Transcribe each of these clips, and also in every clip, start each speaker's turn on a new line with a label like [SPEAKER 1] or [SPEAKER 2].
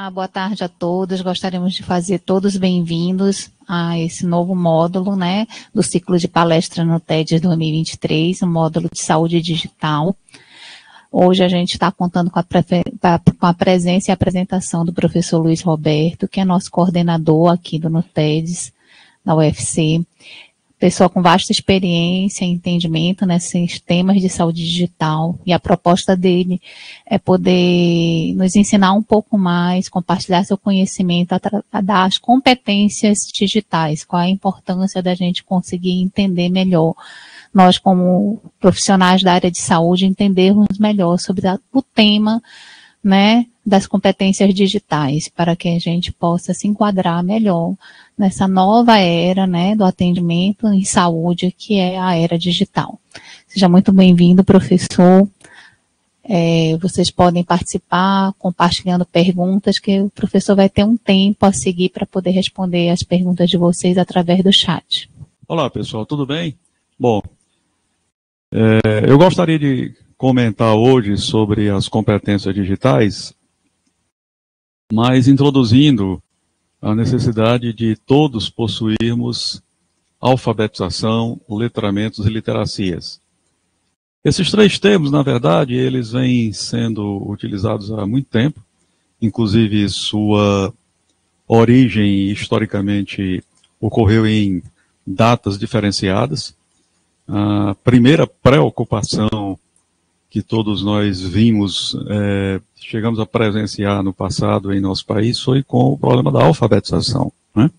[SPEAKER 1] boa tarde a todos. Gostaríamos de fazer todos bem-vindos a esse novo módulo, né, do ciclo de palestra no TEDx 2023, o módulo de saúde digital. Hoje a gente está contando com a presença e apresentação do professor Luiz Roberto, que é nosso coordenador aqui do TEDx, da UFC. Pessoa com vasta experiência e entendimento nesses temas de saúde digital, e a proposta dele é poder nos ensinar um pouco mais, compartilhar seu conhecimento das competências digitais, qual a importância da gente conseguir entender melhor, nós como profissionais da área de saúde, entendermos melhor sobre o tema, né, das competências digitais, para que a gente possa se enquadrar melhor nessa nova era, né, do atendimento em saúde, que é a era digital. Seja muito bem-vindo, professor. Vocês podem participar compartilhando perguntas, que o professor vai ter um tempo a seguir para poder responder as perguntas de vocês através do chat.
[SPEAKER 2] Olá, pessoal, tudo bem? Bom, eu gostaria de comentar hoje sobre as competências digitais, mas introduzindo a necessidade de todos possuirmos alfabetização, letramentos e literacias. Esses três termos, na verdade, eles vêm sendo utilizados há muito tempo, inclusive sua origem historicamente ocorreu em datas diferenciadas. A primeira preocupação que todos nós vimos, chegamos a presenciar no passado em nosso país, foi com o problema da alfabetização, né?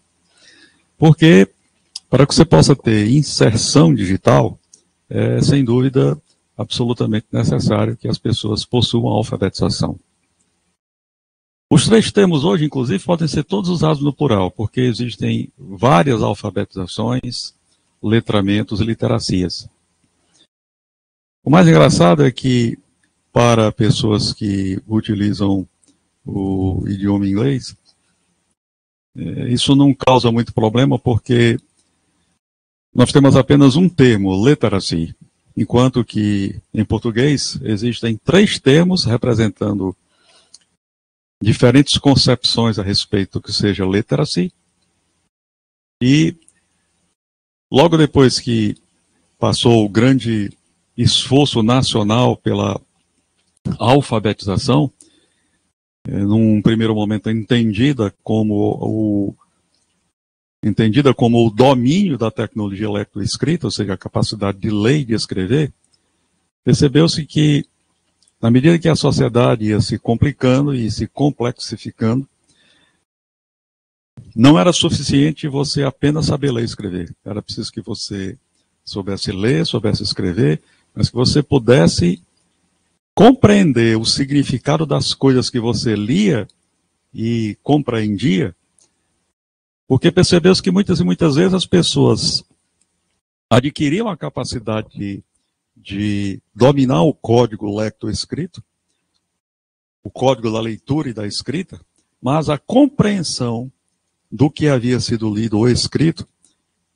[SPEAKER 2] Porque, para que você possa ter inserção digital, é, sem dúvida, absolutamente necessário que as pessoas possuam alfabetização. Os três termos hoje, inclusive, podem ser todos usados no plural, porque existem várias alfabetizações, letramentos e literacias. O mais engraçado é que, para pessoas que utilizam o idioma inglês, isso não causa muito problema, porque nós temos apenas um termo, literacy, enquanto que, em português, existem três termos representando diferentes concepções a respeito do que seja literacy, e logo depois que passou o grande esforço nacional pela alfabetização, num primeiro momento entendida como o domínio da tecnologia lectoescrita, ou seja, a capacidade de ler e de escrever, percebeu-se que, na medida que a sociedade ia se complicando e se complexificando, não era suficiente você apenas saber ler e escrever. Era preciso que você soubesse ler, soubesse escrever, mas que você pudesse compreender o significado das coisas que você lia e compreendia, porque percebeu-se que muitas e muitas vezes as pessoas adquiriam a capacidade de dominar o código lectoescrito, o código da leitura e da escrita, mas a compreensão do que havia sido lido ou escrito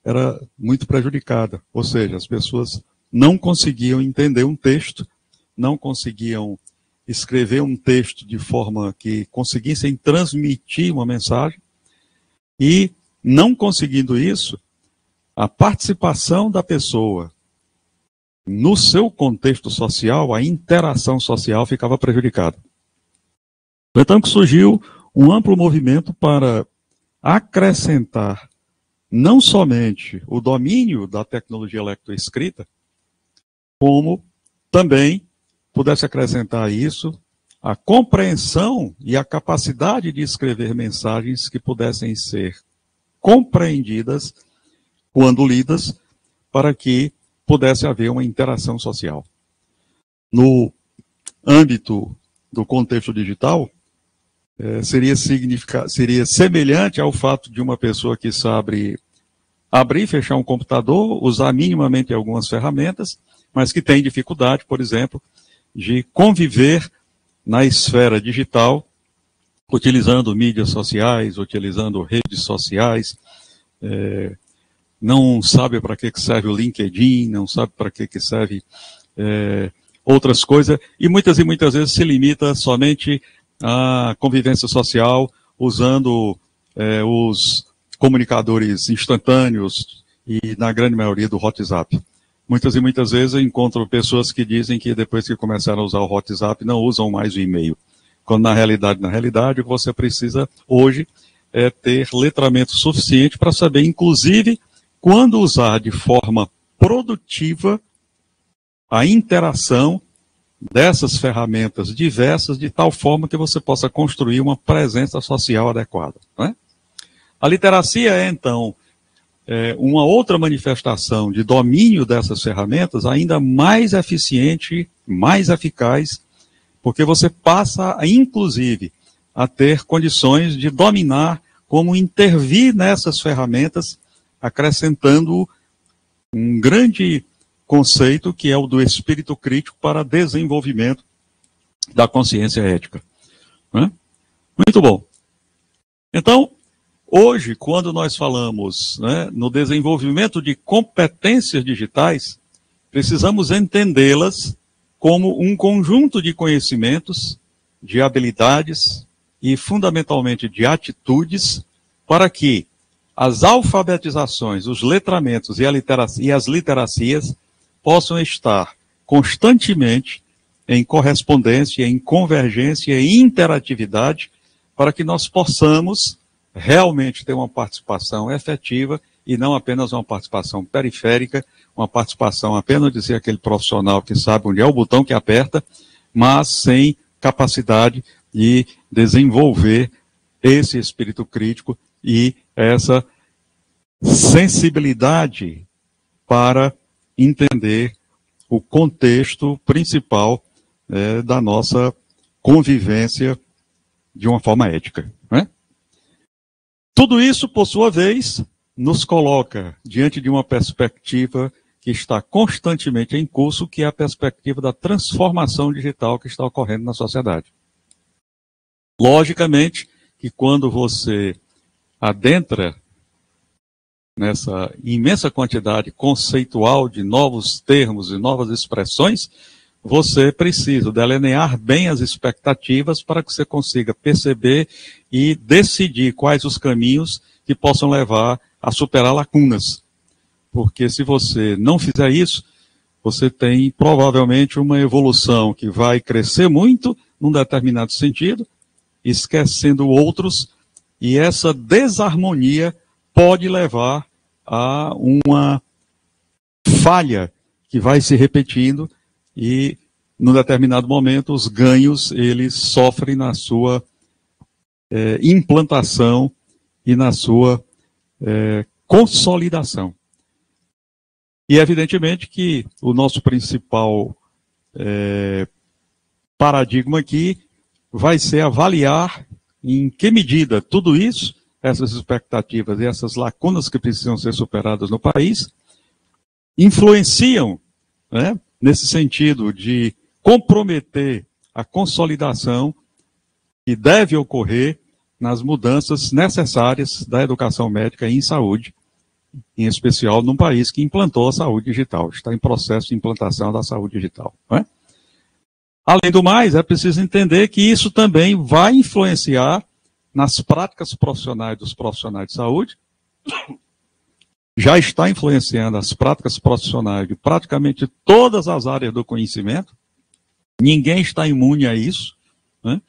[SPEAKER 2] era muito prejudicada. Ou seja, as pessoas não conseguiam entender um texto, não conseguiam escrever um texto de forma que conseguissem transmitir uma mensagem, e, não conseguindo isso, a participação da pessoa no seu contexto social, a interação social ficava prejudicada. Então que surgiu um amplo movimento para acrescentar não somente o domínio da tecnologia lectoescrita, como também pudesse acrescentar a isso a compreensão e a capacidade de escrever mensagens que pudessem ser compreendidas quando lidas, para que pudesse haver uma interação social. No âmbito do contexto digital, seria semelhante ao fato de uma pessoa que sabe abrir e fechar um computador, usar minimamente algumas ferramentas, mas que tem dificuldade, por exemplo, de conviver na esfera digital, utilizando mídias sociais, utilizando redes sociais, não sabe para que serve o LinkedIn, não sabe para que serve outras coisas, e muitas vezes se limita somente a convivência social usando os comunicadores instantâneos e, na grande maioria, do WhatsApp. Muitas e muitas vezes eu encontro pessoas que dizem que depois que começaram a usar o WhatsApp não usam mais o e-mail. Quando na realidade, o que você precisa hoje é ter letramento suficiente para saber, inclusive, quando usar de forma produtiva a interação dessas ferramentas diversas, de tal forma que você possa construir uma presença social adequada. Né? A literacia é, então, uma outra manifestação de domínio dessas ferramentas ainda mais eficiente, mais eficaz, porque você passa, inclusive, a ter condições de dominar como intervir nessas ferramentas, acrescentando um grande conceito que é o do espírito crítico para desenvolvimento da consciência ética. Né? Muito bom. Então, hoje, quando nós falamos, né, no desenvolvimento de competências digitais, precisamos entendê-las como um conjunto de conhecimentos, de habilidades e, fundamentalmente, de atitudes para que as alfabetizações, os letramentos e as literacias possam estar constantemente em correspondência, em convergência e interatividade para que nós possamos realmente ter uma participação efetiva e não apenas uma participação periférica, uma participação apenas de ser aquele profissional que sabe onde é o botão que aperta, mas sem capacidade de desenvolver esse espírito crítico e essa sensibilidade para entender o contexto principal da nossa convivência de uma forma ética. Né? Tudo isso, por sua vez, nos coloca diante de uma perspectiva que está constantemente em curso, que é a perspectiva da transformação digital que está ocorrendo na sociedade. Logicamente que quando você adentra nessa imensa quantidade conceitual de novos termos e novas expressões, você precisa delinear bem as expectativas para que você consiga perceber e decidir quais os caminhos que possam levar a superar lacunas. Porque se você não fizer isso, você tem provavelmente uma evolução que vai crescer muito num determinado sentido, esquecendo outros, e essa desarmonia pode levar a uma falha que vai se repetindo e, num determinado momento, os ganhos eles sofrem na sua implantação e na sua consolidação. E, evidentemente, que o nosso principal paradigma aqui vai ser avaliar em que medida tudo isso, essas expectativas e essas lacunas que precisam ser superadas no país, influenciam, né, nesse sentido de comprometer a consolidação que deve ocorrer nas mudanças necessárias da educação médica e em saúde, em especial num país que implantou a saúde digital, está em processo de implantação da saúde digital. Não é? Além do mais, é preciso entender que isso também vai influenciar nas práticas profissionais dos profissionais de saúde, já está influenciando as práticas profissionais de praticamente todas as áreas do conhecimento, ninguém está imune a isso, né?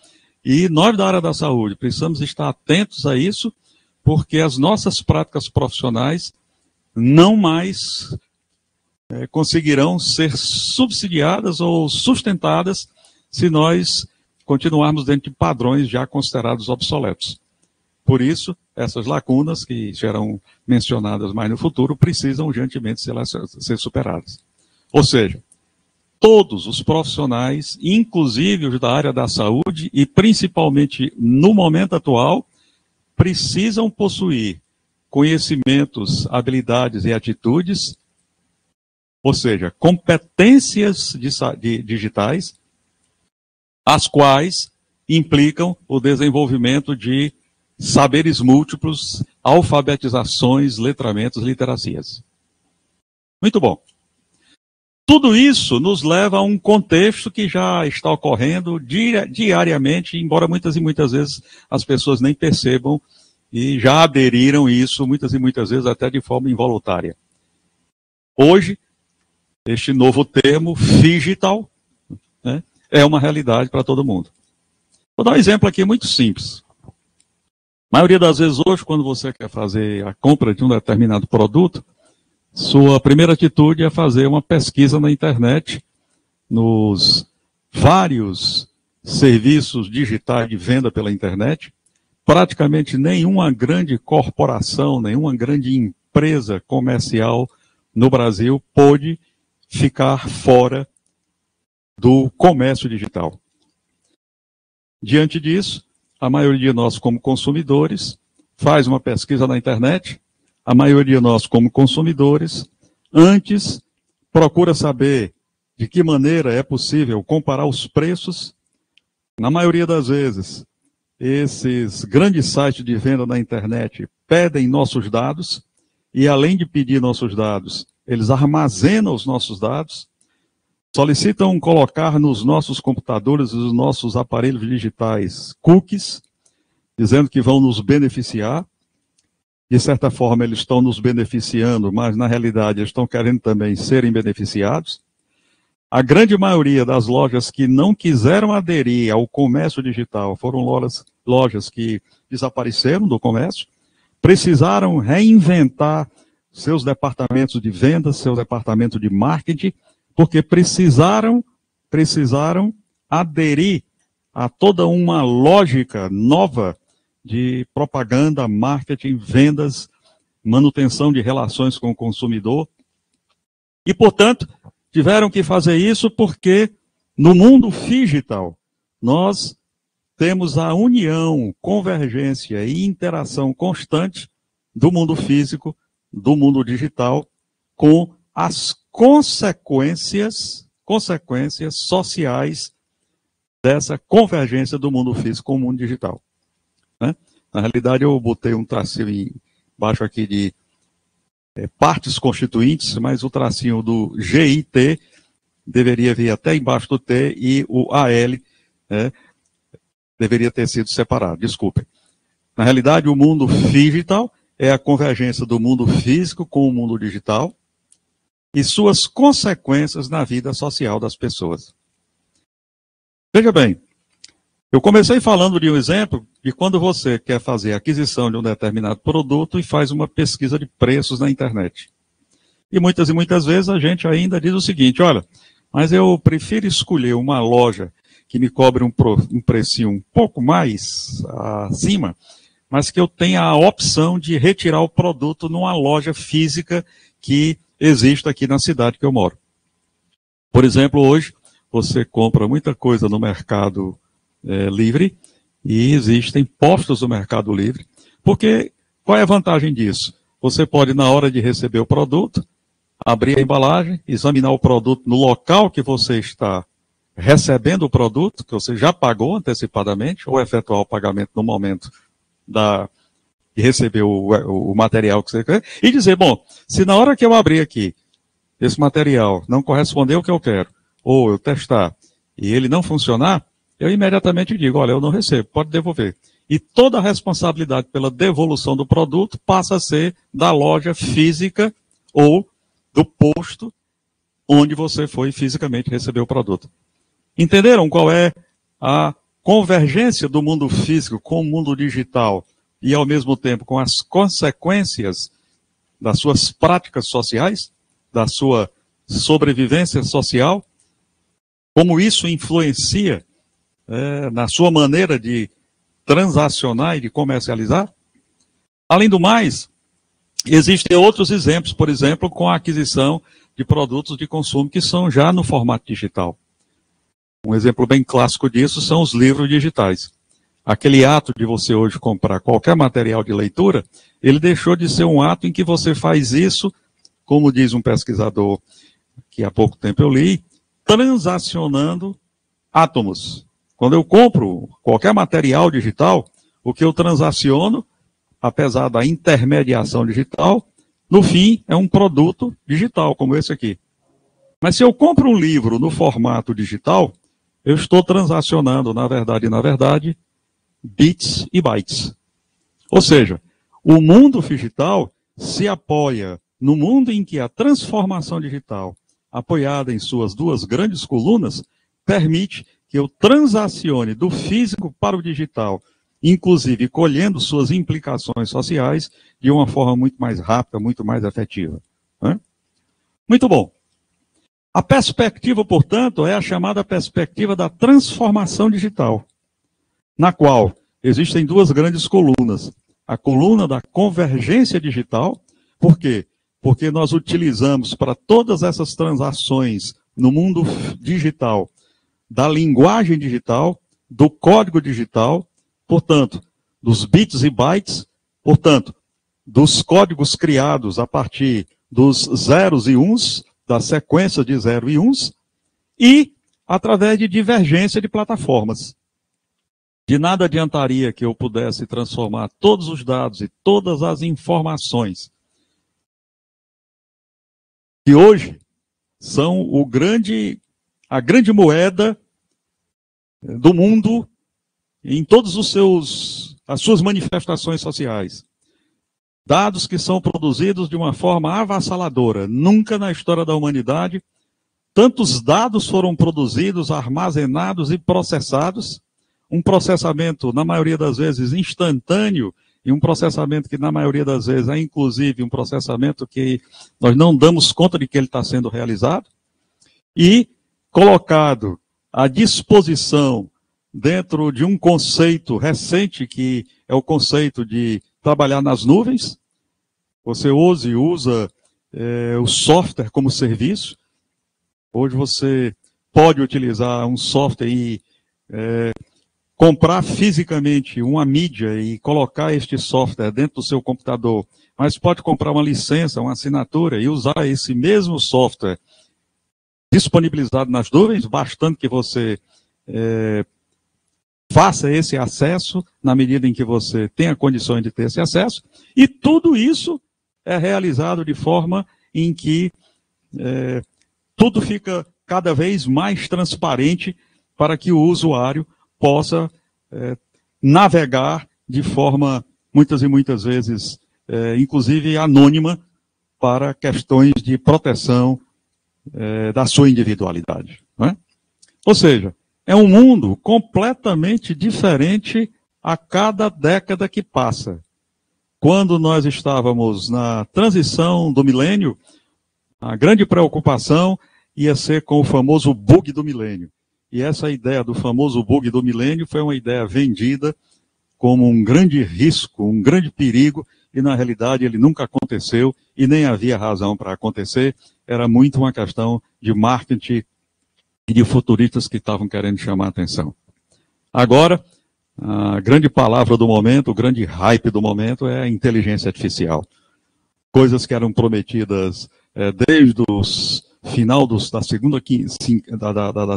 [SPEAKER 2] E nós da área da saúde precisamos estar atentos a isso, porque as nossas práticas profissionais não mais conseguirão ser subsidiadas ou sustentadas se nós continuarmos dentro de padrões já considerados obsoletos. Por isso, essas lacunas que serão mencionadas mais no futuro precisam urgentemente ser superadas. Ou seja, todos os profissionais, inclusive os da área da saúde e principalmente no momento atual, precisam possuir conhecimentos, habilidades e atitudes, ou seja, competências digitais, as quais implicam o desenvolvimento de saberes múltiplos, alfabetizações, letramentos, literacias. Muito bom. Tudo isso nos leva a um contexto que já está ocorrendo diariamente, embora muitas e muitas vezes as pessoas nem percebam e já aderiram a isso, muitas e muitas vezes até de forma involuntária. Hoje, este novo termo, digital, né, é uma realidade para todo mundo. Vou dar um exemplo aqui muito simples. A maioria das vezes hoje, quando você quer fazer a compra de um determinado produto, sua primeira atitude é fazer uma pesquisa na internet, nos vários serviços digitais de venda pela internet. Praticamente nenhuma grande corporação, nenhuma grande empresa comercial no Brasil pôde ficar fora do comércio digital. Diante disso, a maioria de nós, como consumidores, faz uma pesquisa na internet. A maioria de nós, como consumidores, antes procura saber de que maneira é possível comparar os preços. Na maioria das vezes, esses grandes sites de venda na internet pedem nossos dados, e além de pedir nossos dados, eles armazenam os nossos dados, solicitam colocar nos nossos computadores e nos nossos aparelhos digitais cookies, dizendo que vão nos beneficiar. De certa forma, eles estão nos beneficiando, mas na realidade eles estão querendo também serem beneficiados. A grande maioria das lojas que não quiseram aderir ao comércio digital foram lojas que desapareceram do comércio, precisaram reinventar seus departamentos de vendas, seu departamento de marketing, porque precisaram aderir a toda uma lógica nova de propaganda, marketing, vendas, manutenção de relações com o consumidor. E, portanto, tiveram que fazer isso porque no mundo digital nós temos a união, convergência e interação constante do mundo físico, do mundo digital, com as consequências sociais dessa convergência do mundo físico com o mundo digital. Né? Na realidade, eu botei um tracinho embaixo aqui de partes constituintes, mas o tracinho do GIT deveria vir até embaixo do T e o AL deveria ter sido separado, desculpem. Na realidade, o mundo digital é a convergência do mundo físico com o mundo digital e suas consequências na vida social das pessoas. Veja bem, eu comecei falando de um exemplo de quando você quer fazer a aquisição de um determinado produto e faz uma pesquisa de preços na internet. E muitas vezes a gente ainda diz o seguinte, olha, mas eu prefiro escolher uma loja que me cobre um precinho um pouco mais acima, mas que eu tenha a opção de retirar o produto numa loja física que existe aqui na cidade que eu moro. Por exemplo, hoje você compra muita coisa no Mercado Livre e existem postos do Mercado Livre, porque qual é a vantagem disso? Você pode, na hora de receber o produto, abrir a embalagem, examinar o produto no local que você está recebendo o produto, que você já pagou antecipadamente, ou efetuar o pagamento no momento de receber o material que você quer, e dizer, bom, se na hora que eu abrir aqui, esse material não corresponder ao que eu quero, ou eu testar, e ele não funcionar, eu imediatamente digo, olha, eu não recebo, pode devolver. E toda a responsabilidade pela devolução do produto passa a ser da loja física ou do posto onde você foi fisicamente receber o produto. Entenderam qual é a convergência do mundo físico com o mundo digital e, ao mesmo tempo, com as consequências das suas práticas sociais, da sua sobrevivência social? Como isso influencia na sua maneira de transacionar e de comercializar? Além do mais, existem outros exemplos, por exemplo, com a aquisição de produtos de consumo que são já no formato digital. Um exemplo bem clássico disso são os livros digitais. Aquele ato de você hoje comprar qualquer material de leitura, ele deixou de ser um ato em que você faz isso, como diz um pesquisador que há pouco tempo eu li, transacionando átomos. Quando eu compro qualquer material digital, o que eu transaciono, apesar da intermediação digital, no fim é um produto digital, como esse aqui. Mas se eu compro um livro no formato digital, eu estou transacionando, na verdade, bits e bytes. Ou seja, o mundo digital se apoia no mundo em que a transformação digital, apoiada em suas duas grandes colunas, permite que eu transacione do físico para o digital, inclusive colhendo suas implicações sociais de uma forma muito mais rápida, muito mais efetiva. Né? Muito bom. A perspectiva, portanto, é a chamada perspectiva da transformação digital, na qual existem duas grandes colunas. A coluna da convergência digital, por quê? Porque nós utilizamos para todas essas transações no mundo digital, da linguagem digital, do código digital, portanto, dos bits e bytes, portanto, dos códigos criados a partir dos zeros e uns, da sequência de 0 e 1, e através de divergência de plataformas. De nada adiantaria que eu pudesse transformar todos os dados e todas as informações que hoje são a grande moeda do mundo em todas as suas manifestações sociais. Dados que são produzidos de uma forma avassaladora. Nunca na história da humanidade tantos dados foram produzidos, armazenados e processados. Um processamento, na maioria das vezes, instantâneo, e um processamento que, na maioria das vezes, é inclusive um processamento que nós não damos conta de que ele está sendo realizado, e colocado à disposição dentro de um conceito recente, que é o conceito de trabalhar nas nuvens. Você usa o software como serviço. Hoje você pode utilizar um software e comprar fisicamente uma mídia e colocar este software dentro do seu computador, mas pode comprar uma licença, uma assinatura e usar esse mesmo software disponibilizado nas nuvens, bastando que você faça esse acesso na medida em que você tenha condições de ter esse acesso, e tudo isso é realizado de forma em que tudo fica cada vez mais transparente para que o usuário possa navegar de forma, muitas e muitas vezes, inclusive anônima, para questões de proteção da sua individualidade. Não é? Ou seja, é um mundo completamente diferente a cada década que passa. Quando nós estávamos na transição do milênio, a grande preocupação ia ser com o famoso bug do milênio. E essa ideia do famoso bug do milênio foi uma ideia vendida como um grande risco, um grande perigo, e na realidade ele nunca aconteceu e nem havia razão para acontecer. Era muito uma questão de marketing e de futuristas que estavam querendo chamar a atenção. Agora, a grande palavra do momento, o grande hype do momento é a inteligência artificial. Coisas que eram prometidas desde os final da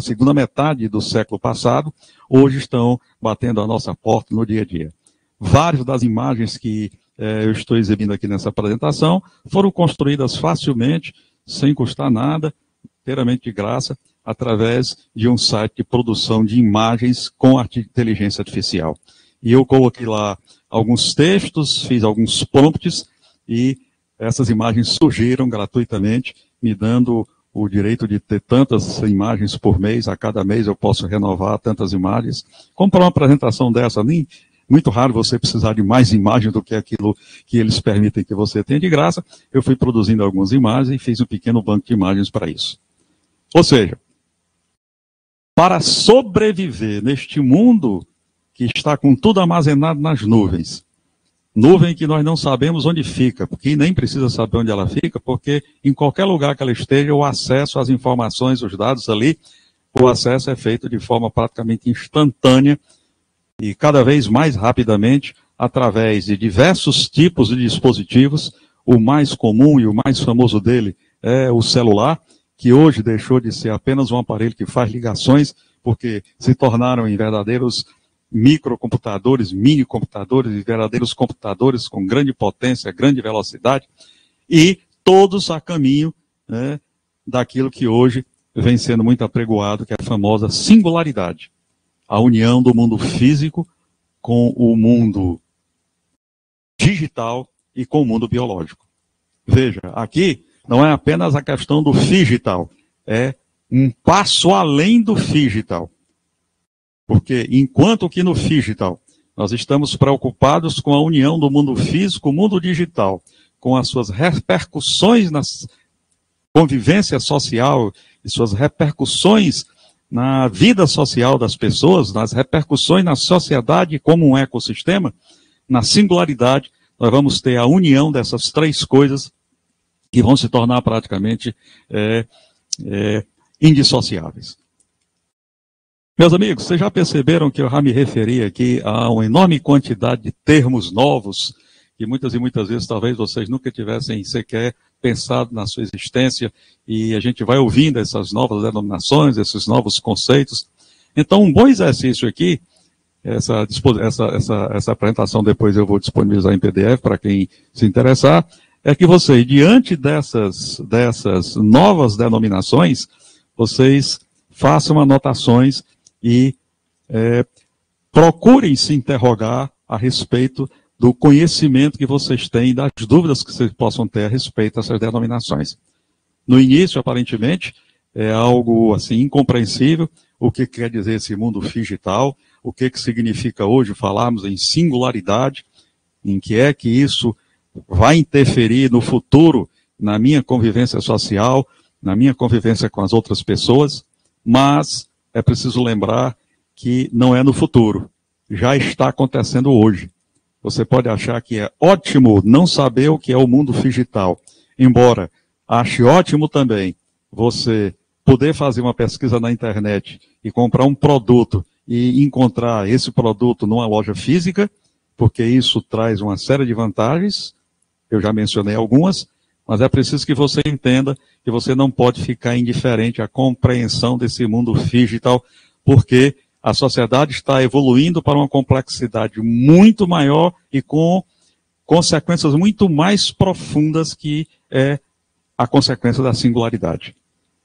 [SPEAKER 2] segunda metade do século passado, hoje estão batendo a nossa porta no dia a dia. Várias das imagens que eu estou exibindo aqui nessa apresentação foram construídas facilmente, sem custar nada, inteiramente de graça, através de um site de produção de imagens com inteligência artificial. E eu coloquei lá alguns textos, fiz alguns prompts, e essas imagens surgiram gratuitamente, me dando o direito de ter tantas imagens por mês. A cada mês eu posso renovar tantas imagens. Como para uma apresentação dessa, muito raro você precisar de mais imagens do que aquilo que eles permitem que você tenha de graça. Eu fui produzindo algumas imagens e fiz um pequeno banco de imagens para isso. Ou seja, para sobreviver neste mundo que está com tudo armazenado nas nuvens, nuvem que nós não sabemos onde fica, porque nem precisa saber onde ela fica, porque em qualquer lugar que ela esteja, o acesso às informações, os dados ali, o acesso é feito de forma praticamente instantânea e cada vez mais rapidamente, através de diversos tipos de dispositivos. O mais comum e o mais famoso dele é o celular, que hoje deixou de ser apenas um aparelho que faz ligações, porque se tornaram em verdadeiros microcomputadores, mini-computadores e verdadeiros computadores com grande potência, grande velocidade, e todos a caminho, né, daquilo que hoje vem sendo muito apregoado, que é a famosa singularidade. A união do mundo físico com o mundo digital e com o mundo biológico. Veja, aqui não é apenas a questão do digital, é um passo além do digital. Porque enquanto que no digital nós estamos preocupados com a união do mundo físico, o mundo digital, com as suas repercussões na convivência social e suas repercussões na vida social das pessoas, nas repercussões na sociedade como um ecossistema, na singularidade, nós vamos ter a união dessas três coisas que vão se tornar praticamente indissociáveis. Meus amigos, vocês já perceberam que eu já me referi aqui a uma enorme quantidade de termos novos, que muitas e muitas vezes talvez vocês nunca tivessem sequer pensado na sua existência, e a gente vai ouvindo essas novas denominações, esses novos conceitos. Então, um bom exercício aqui, essa apresentação depois eu vou disponibilizar em PDF para quem se interessar, é que vocês, diante dessas novas denominações, vocês façam anotações e procurem se interrogar a respeito do conhecimento que vocês têm, das dúvidas que vocês possam ter a respeito dessas denominações. No início, aparentemente, é algo assim incompreensível, o que quer dizer esse mundo digital, o que significa hoje falarmos em singularidade, em que é que isso vai interferir no futuro, na minha convivência social, na minha convivência com as outras pessoas, mas é preciso lembrar que não é no futuro, já está acontecendo hoje. Você pode achar que é ótimo não saber o que é o mundo digital, embora ache ótimo também você poder fazer uma pesquisa na internet e comprar um produto e encontrar esse produto numa loja física, porque isso traz uma série de vantagens, eu já mencionei algumas, mas é preciso que você entenda que você não pode ficar indiferente à compreensão desse mundo digital, porque a sociedade está evoluindo para uma complexidade muito maior e com consequências muito mais profundas, que é a consequência da singularidade.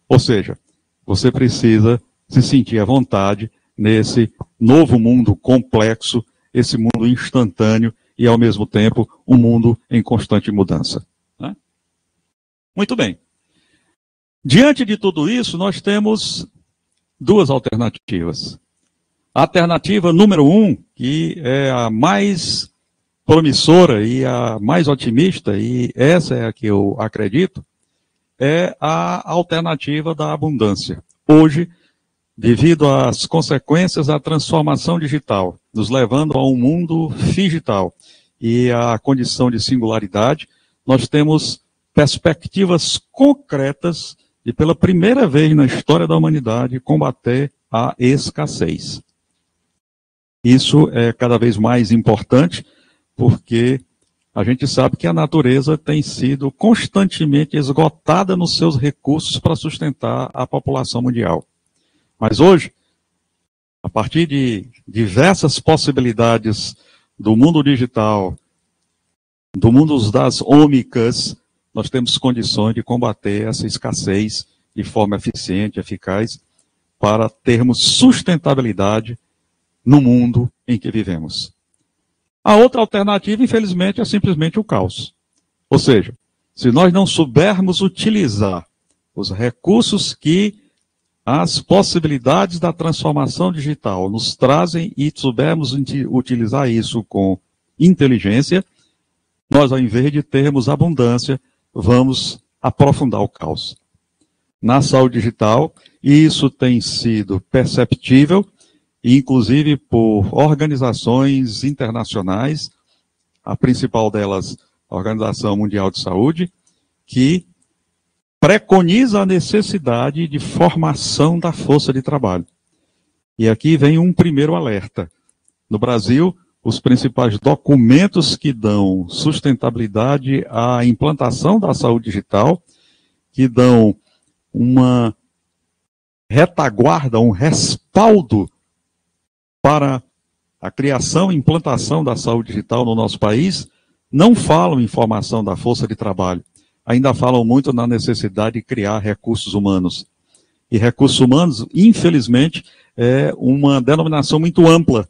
[SPEAKER 2] Ou seja, você precisa se sentir à vontade nesse novo mundo complexo, esse mundo instantâneo e, ao mesmo tempo, um mundo em constante mudança. Né? Muito bem. Diante de tudo isso, nós temos duas alternativas. A alternativa número 1, que é a mais promissora e a mais otimista, e essa é a que eu acredito, é a alternativa da abundância. Hoje, devido às consequências da transformação digital, nos levando a um mundo digital e à condição de singularidade, nós temos perspectivas concretas de, pela primeira vez na história da humanidade, combater a escassez. Isso é cada vez mais importante, porque a gente sabe que a natureza tem sido constantemente esgotada nos seus recursos para sustentar a população mundial. Mas hoje, a partir de diversas possibilidades do mundo digital, do mundo das ômicas, nós temos condições de combater essa escassez de forma eficiente, eficaz, para termos sustentabilidade no mundo em que vivemos. A outra alternativa, infelizmente, é simplesmente o caos. Ou seja, se nós não soubermos utilizar os recursos que as possibilidades da transformação digital nos trazem e soubermos utilizar isso com inteligência, nós, ao invés de termos abundância, vamos aprofundar o caos. Na saúde digital, isso tem sido perceptível, inclusive por organizações internacionais, a principal delas, a Organização Mundial de Saúde, que preconiza a necessidade de formação da força de trabalho. E aqui vem um primeiro alerta. No Brasil, os principais documentos que dão sustentabilidade à implantação da saúde digital, que dão uma retaguarda, um respaldo para a criação e implantação da saúde digital no nosso país, não falam em formação da força de trabalho, ainda falam muito na necessidade de criar recursos humanos. E recursos humanos, infelizmente, é uma denominação muito ampla,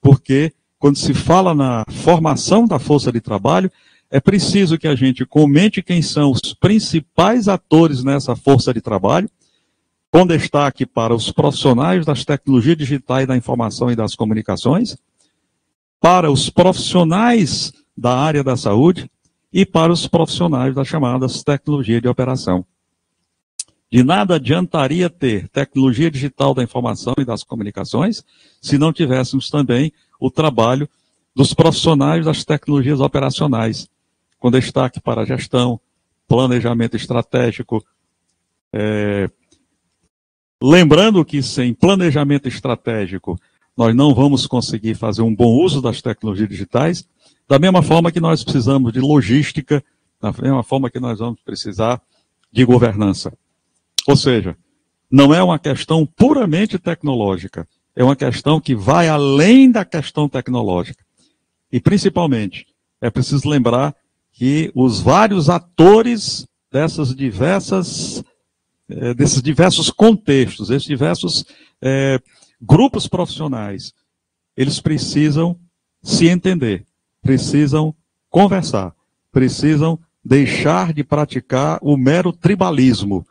[SPEAKER 2] porque quando se fala na formação da força de trabalho, é preciso que a gente comente quem são os principais atores nessa força de trabalho, com destaque para os profissionais das tecnologias digitais da informação e das comunicações, para os profissionais da área da saúde e para os profissionais das chamadas tecnologias de operação. De nada adiantaria ter tecnologia digital da informação e das comunicações se não tivéssemos também o trabalho dos profissionais das tecnologias operacionais, com destaque para a gestão, planejamento estratégico. Lembrando que sem planejamento estratégico nós não vamos conseguir fazer um bom uso das tecnologias digitais, da mesma forma que nós precisamos de logística, da mesma forma que nós vamos precisar de governança. Ou seja, não é uma questão puramente tecnológica, é uma questão que vai além da questão tecnológica. E, principalmente, é preciso lembrar que os vários atores desses diversos contextos, esses diversos grupos profissionais, eles precisam se entender, precisam conversar, precisam deixar de praticar o mero tribalismo,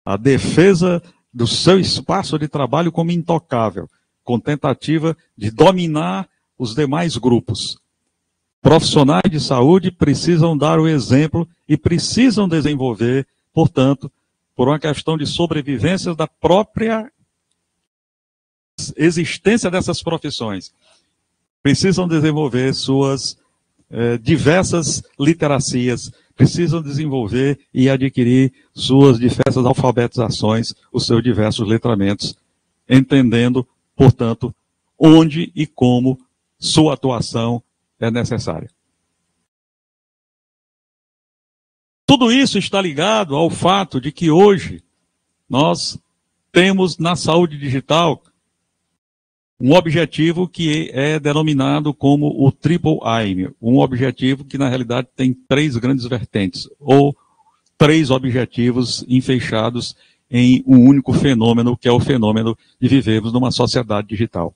[SPEAKER 2] a defesa do seu espaço de trabalho como intocável, com tentativa de dominar os demais grupos. Profissionais de saúde precisam dar o exemplo e precisam desenvolver, portanto, por uma questão de sobrevivência da própria existência dessas profissões, precisam desenvolver suas diversas literacias, precisam desenvolver e adquirir suas diversas alfabetizações, os seus diversos letramentos, entendendo, portanto, onde e como sua atuação é necessária. Tudo isso está ligado ao fato de que hoje nós temos na saúde digital um objetivo que é denominado como o Triple Aim, um objetivo que na realidade tem 3 grandes vertentes, ou 3 objetivos enfeixados em um único fenômeno, que é o fenômeno de vivermos numa sociedade digital.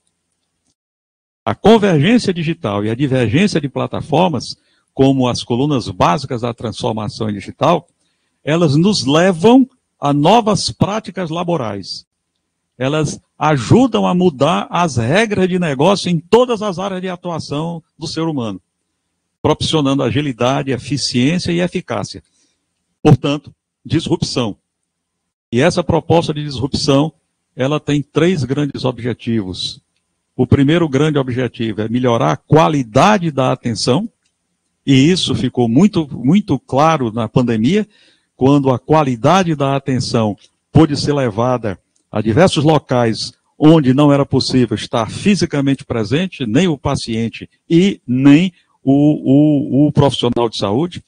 [SPEAKER 2] A convergência digital e a divergência de plataformas, como as colunas básicas da transformação digital, elas nos levam a novas práticas laborais. Elas ajudam a mudar as regras de negócio em todas as áreas de atuação do ser humano, proporcionando agilidade, eficiência e eficácia. Portanto, disrupção. E essa proposta de disrupção, ela tem 3 grandes objetivos. O primeiro grande objetivo é melhorar a qualidade da atenção, e isso ficou muito claro na pandemia, quando a qualidade da atenção pôde ser levada a diversos locais onde não era possível estar fisicamente presente, nem o paciente e nem o profissional de saúde.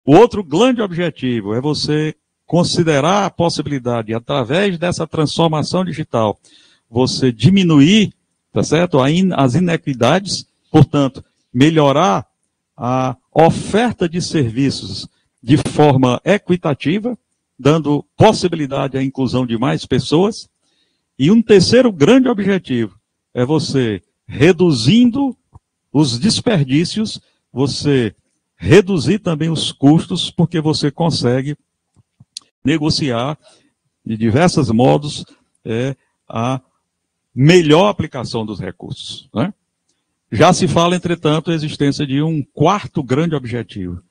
[SPEAKER 2] O outro grande objetivo é você considerar a possibilidade, através dessa transformação digital, você diminuir, tá certo, as inequidades, portanto, melhorar a oferta de serviços de forma equitativa, dando possibilidade à inclusão de mais pessoas. E um terceiro grande objetivo é você, reduzindo os desperdícios, você reduzir também os custos, porque você consegue negociar de diversos modos a melhor aplicação dos recursos, né? Já se fala, entretanto, a existência de um quarto grande objetivo,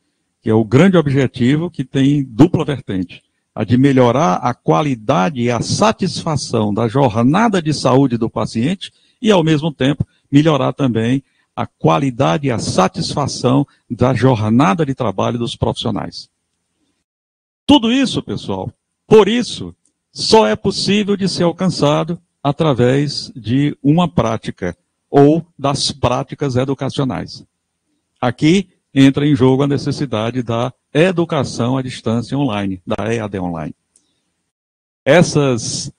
[SPEAKER 2] que é o grande objetivo que tem dupla vertente, a de melhorar a qualidade e a satisfação da jornada de saúde do paciente e, ao mesmo tempo, melhorar também a qualidade e a satisfação da jornada de trabalho dos profissionais. Tudo isso, pessoal, por isso, só é possível de ser alcançado através de uma prática ou das práticas educacionais. Aqui entra em jogo a necessidade da educação à distância online, da EAD online. Essas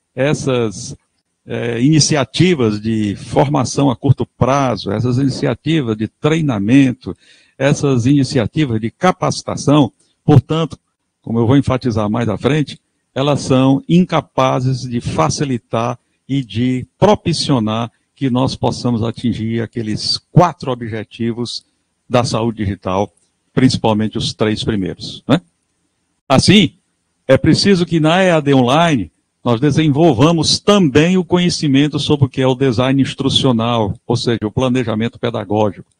[SPEAKER 2] iniciativas de formação a curto prazo, essas iniciativas de treinamento, essas iniciativas de capacitação, Portanto, como eu vou enfatizar mais à frente, elas são incapazes de facilitar e de propiciar que nós possamos atingir aqueles 4 objetivos da saúde digital, principalmente os 3 primeiros, né? Assim, é preciso que na EAD Online nós desenvolvamos também o conhecimento sobre o que é o design instrucional, ou seja, o planejamento pedagógico.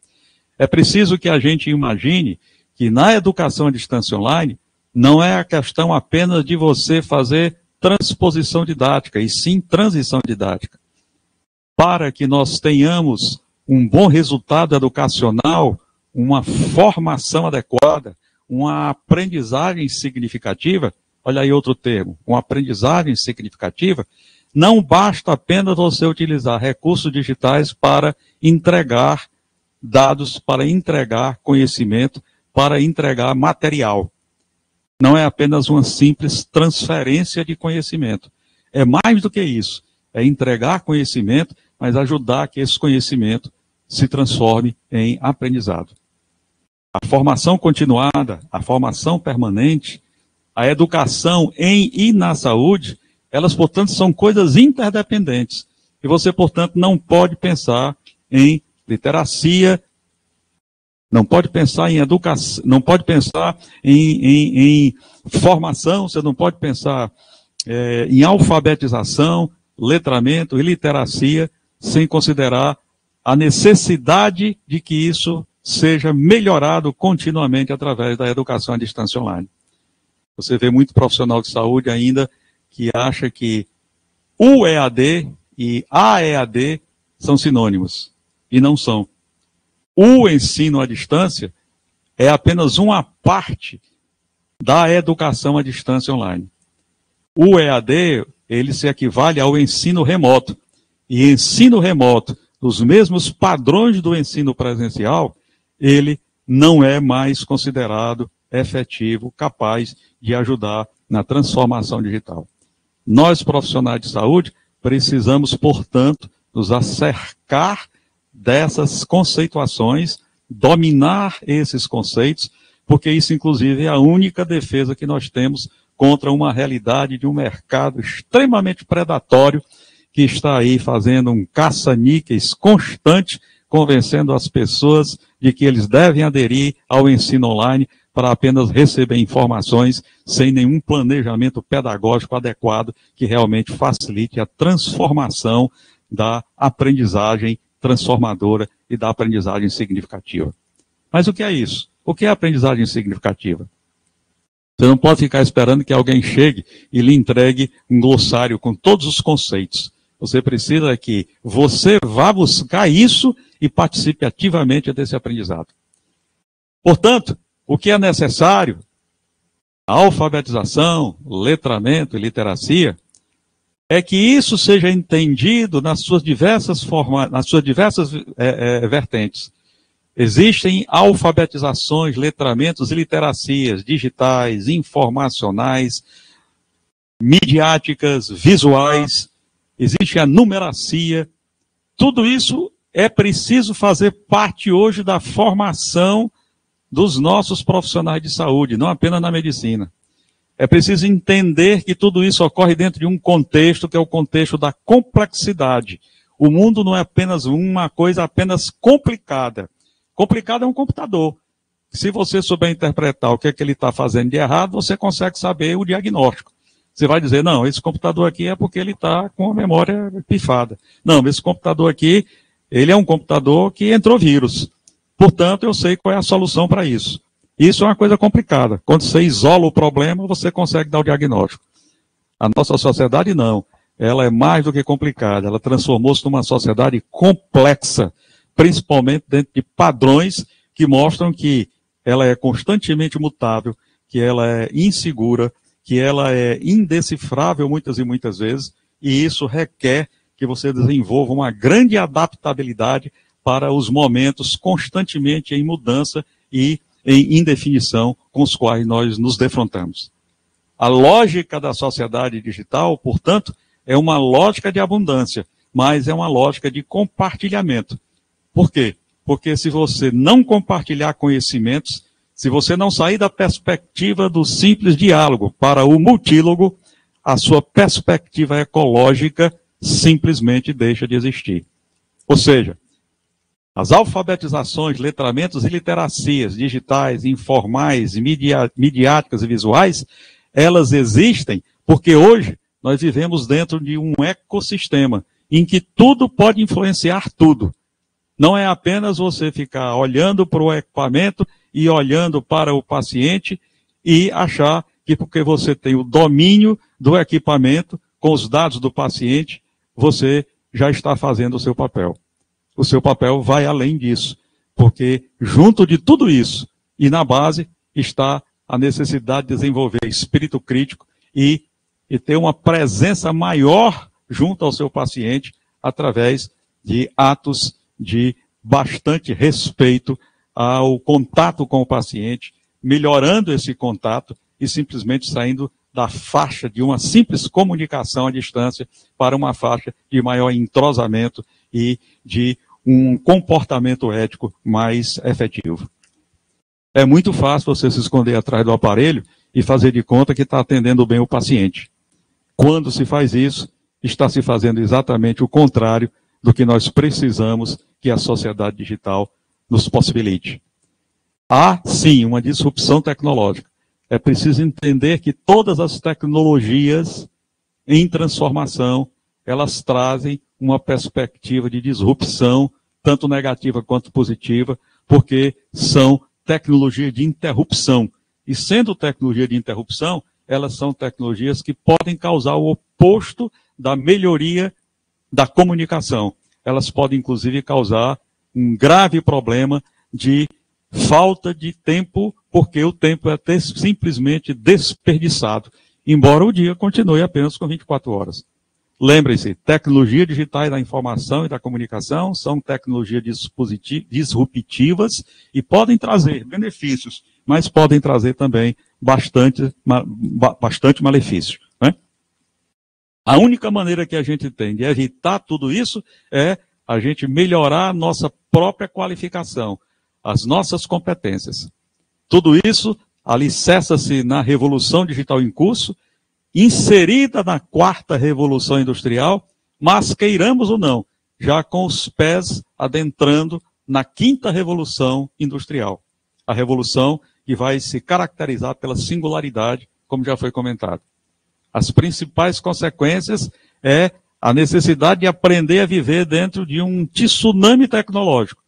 [SPEAKER 2] É preciso que a gente imagine que na educação à distância online não é a questão apenas de você fazer transposição didática, e sim transição didática. Para que nós tenhamos um bom resultado educacional, uma formação adequada, uma aprendizagem significativa, olha aí outro termo, uma aprendizagem significativa, não basta apenas você utilizar recursos digitais para entregar dados, para entregar conhecimento, para entregar material. Não é apenas uma simples transferência de conhecimento. É mais do que isso. É entregar conhecimento, mas ajudar que esse conhecimento se transforme em aprendizado. A formação continuada, a formação permanente, a educação em e na saúde, elas, portanto, são coisas interdependentes. E você, portanto, não pode pensar em literacia, não pode pensar em educação, não pode pensar em formação, você não pode pensar em alfabetização, letramento e literacia, sem considerar a necessidade de que isso seja melhorado continuamente através da educação à distância online. Você vê muito profissional de saúde ainda que acha que o EAD e a EAD são sinônimos, e não são. O ensino à distância é apenas uma parte da educação à distância online. O EAD, ele se equivale ao ensino remoto. E ensino remoto, nos mesmos padrões do ensino presencial, ele não é mais considerado efetivo, capaz de ajudar na transformação digital. Nós, profissionais de saúde, precisamos, portanto, nos acercar dessas conceituações, dominar esses conceitos, porque isso, inclusive, é a única defesa que nós temos contra uma realidade de um mercado extremamente predatório que está aí fazendo um caça-níqueis constante, convencendo as pessoas de que eles devem aderir ao ensino online para apenas receber informações sem nenhum planejamento pedagógico adequado que realmente facilite a transformação da aprendizagem transformadora e da aprendizagem significativa. Mas o que é isso? O que é aprendizagem significativa? Você não pode ficar esperando que alguém chegue e lhe entregue um glossário com todos os conceitos. Você precisa que você vá buscar isso e participe ativamente desse aprendizado. Portanto, o que é necessário? A alfabetização, letramento e literacia, é que isso seja entendido nas suas diversas vertentes. Existem alfabetizações, letramentos e literacias digitais, informacionais, midiáticas, visuais, existe a numeracia. Tudo isso é preciso fazer parte hoje da formação dos nossos profissionais de saúde, não apenas na medicina. É preciso entender que tudo isso ocorre dentro de um contexto, que é o contexto da complexidade. O mundo não é apenas uma coisa apenas complicada. Complicado é um computador. Se você souber interpretar o que é que ele está fazendo de errado, você consegue saber o diagnóstico. Você vai dizer, não, esse computador aqui é porque ele está com a memória pifada. Não, esse computador aqui, ele é um computador que entrou vírus. Portanto, eu sei qual é a solução para isso. Isso é uma coisa complicada. Quando você isola o problema, você consegue dar o diagnóstico. A nossa sociedade não. Ela é mais do que complicada. Ela transformou-se numa sociedade complexa, principalmente dentro de padrões que mostram que ela é constantemente mutável, que ela é insegura, que ela é indecifrável muitas e muitas vezes, e isso requer que você desenvolva uma grande adaptabilidade para os momentos constantemente em mudança e em indefinição com os quais nós nos defrontamos. A lógica da sociedade digital, portanto, é uma lógica de abundância, mas é uma lógica de compartilhamento. Por quê? Porque se você não compartilhar conhecimentos, Se você não sair da perspectiva do simples diálogo para o multílogo, a sua perspectiva ecológica simplesmente deixa de existir. Ou seja, as alfabetizações, letramentos e literacias digitais, informais, midiáticas e visuais, elas existem porque hoje nós vivemos dentro de um ecossistema em que tudo pode influenciar tudo. Não é apenas você ficar olhando para o equipamento e olhando para o paciente e achar que porque você tem o domínio do equipamento com os dados do paciente, você já está fazendo o seu papel. O seu papel vai além disso, porque junto de tudo isso e na base está a necessidade de desenvolver espírito crítico e ter uma presença maior junto ao seu paciente através de atos de bastante respeito ao contato com o paciente, melhorando esse contato e simplesmente saindo da faixa de uma simples comunicação à distância para uma faixa de maior entrosamento e de um comportamento ético mais efetivo. É muito fácil você se esconder atrás do aparelho e fazer de conta que está atendendo bem o paciente. Quando se faz isso, está se fazendo exatamente o contrário do que nós precisamos que a sociedade digital nos possibilite. Há, sim, uma disrupção tecnológica. É preciso entender que todas as tecnologias em transformação, elas trazem uma perspectiva de disrupção, tanto negativa quanto positiva, porque são tecnologia de interrupção. E sendo tecnologia de interrupção, elas são tecnologias que podem causar o oposto da melhoria da comunicação. Elas podem, inclusive, causar um grave problema de falta de tempo, porque o tempo é simplesmente desperdiçado, embora o dia continue apenas com 24 horas. Lembrem-se, tecnologias digitais da informação e da comunicação são tecnologias disruptivas e podem trazer benefícios, mas podem trazer também bastante malefício, né? A única maneira que a gente tem de evitar tudo isso é a gente melhorar a nossa própria qualificação, as nossas competências. Tudo isso alicerça-se na Revolução Digital em curso, inserida na 4ª Revolução Industrial, mas queiramos ou não, já com os pés adentrando na 5ª Revolução Industrial. A revolução que vai se caracterizar pela singularidade, como já foi comentado. As principais consequências é a necessidade de aprender a viver dentro de um tsunami tecnológico,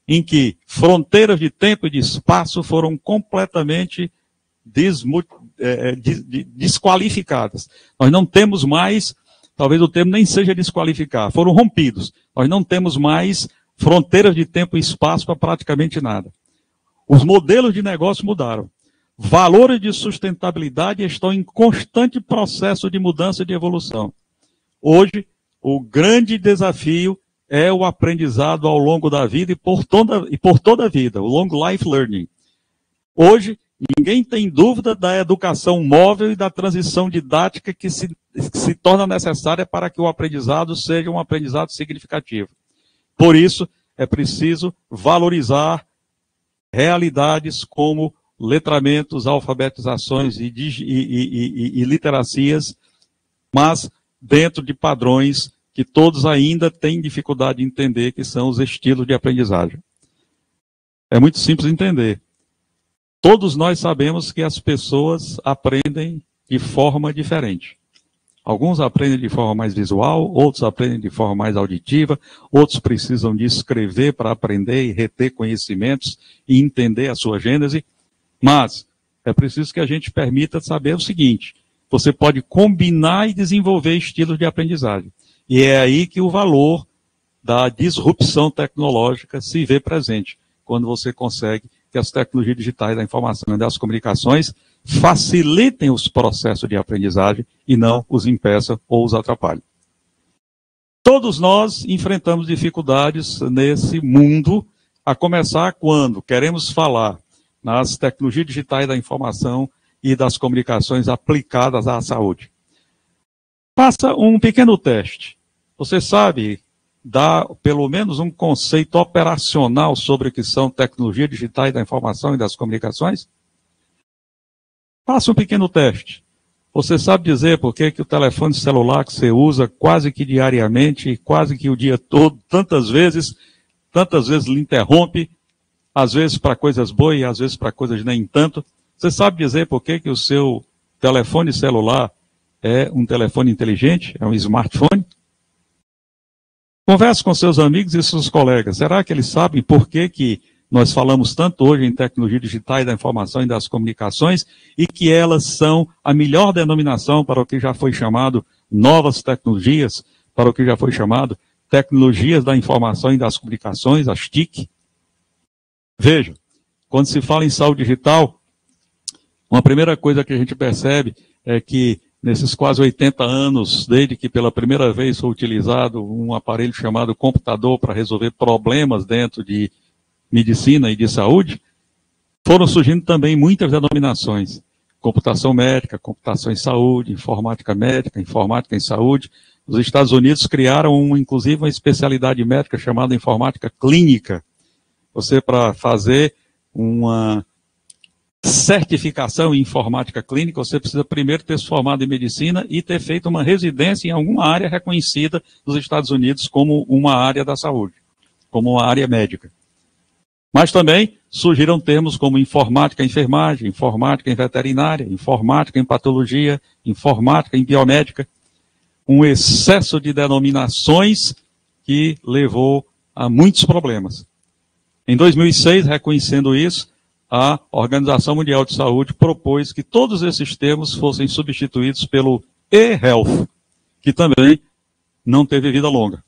[SPEAKER 2] em que fronteiras de tempo e de espaço foram completamente desqualificadas. Nós não temos mais, talvez o termo nem seja desqualificar, foram rompidos. Nós não temos mais fronteiras de tempo e espaço para praticamente nada. Os modelos de negócio mudaram. Valores de sustentabilidade estão em constante processo de mudança e de evolução. Hoje, o grande desafio é o aprendizado ao longo da vida e por toda a vida, o long life learning. Hoje, ninguém tem dúvida da educação móvel e da transição didática que se torna necessária para que o aprendizado seja um aprendizado significativo. Por isso, é preciso valorizar realidades como letramentos, alfabetizações e literacias, mas dentro de padrões que todos ainda têm dificuldade de entender, que são os estilos de aprendizagem. É muito simples entender. Todos nós sabemos que as pessoas aprendem de forma diferente. Alguns aprendem de forma mais visual, outros aprendem de forma mais auditiva, outros precisam de escrever para aprender e reter conhecimentos e entender a sua gênese. Mas é preciso que a gente permita saber o seguinte: você pode combinar e desenvolver estilos de aprendizagem. E é aí que o valor da disrupção tecnológica se vê presente, quando você consegue que as tecnologias digitais da informação e das comunicações facilitem os processos de aprendizagem e não os impeçam ou os atrapalhem. Todos nós enfrentamos dificuldades nesse mundo, a começar quando queremos falar nas tecnologias digitais da informação e das comunicações aplicadas à saúde. Faça um pequeno teste. Você sabe dar pelo menos um conceito operacional sobre o que são tecnologia digital e da informação e das comunicações? Faça um pequeno teste. Você sabe dizer por que o telefone celular que você usa quase que diariamente, quase que o dia todo, tantas vezes lhe interrompe, às vezes para coisas boas e às vezes para coisas nem tanto. Você sabe dizer por que o seu telefone celular é um telefone inteligente, é um smartphone? Converse com seus amigos e seus colegas. Será que eles sabem por que nós falamos tanto hoje em tecnologia digital e da informação e das comunicações e que elas são a melhor denominação para o que já foi chamado novas tecnologias, para o que já foi chamado tecnologias da informação e das comunicações, as TIC? Veja, quando se fala em saúde digital, uma primeira coisa que a gente percebe é que nesses quase 80 anos, desde que pela primeira vez foi utilizado um aparelho chamado computador para resolver problemas dentro de medicina e de saúde, foram surgindo também muitas denominações. Computação médica, computação em saúde, informática médica, informática em saúde. Os Estados Unidos criaram, inclusive, uma especialidade médica chamada informática clínica. Você, para fazer uma certificação em informática clínica, você precisa primeiro ter se formado em medicina e ter feito uma residência em alguma área reconhecida nos Estados Unidos como uma área da saúde, como uma área médica. Mas também surgiram termos como informática em enfermagem, informática em veterinária, informática em patologia, informática em biomédica. Um excesso de denominações que levou a muitos problemas. Em 2006, reconhecendo isso, a Organização Mundial de Saúde propôs que todos esses termos fossem substituídos pelo e-health, que também não teve vida longa.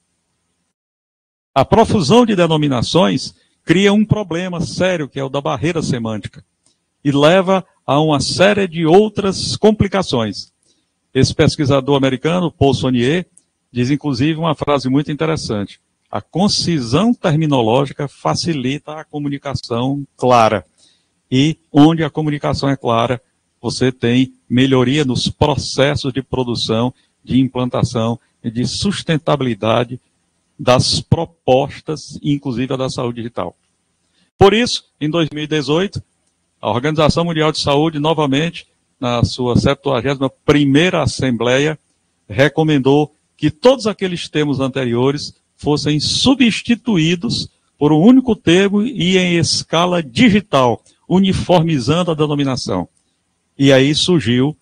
[SPEAKER 2] A profusão de denominações cria um problema sério, que é o da barreira semântica, e leva a uma série de outras complicações. Esse pesquisador americano, Paul Sonnier, diz inclusive uma frase muito interessante: a concisão terminológica facilita a comunicação clara. E onde a comunicação é clara, você tem melhoria nos processos de produção, de implantação e de sustentabilidade das propostas, inclusive a da saúde digital. Por isso, em 2018, a Organização Mundial de Saúde, novamente, na sua 71ª Assembleia, recomendou que todos aqueles termos anteriores fossem substituídos por um único termo e em escala digital, uniformizando a denominação. E aí surgiu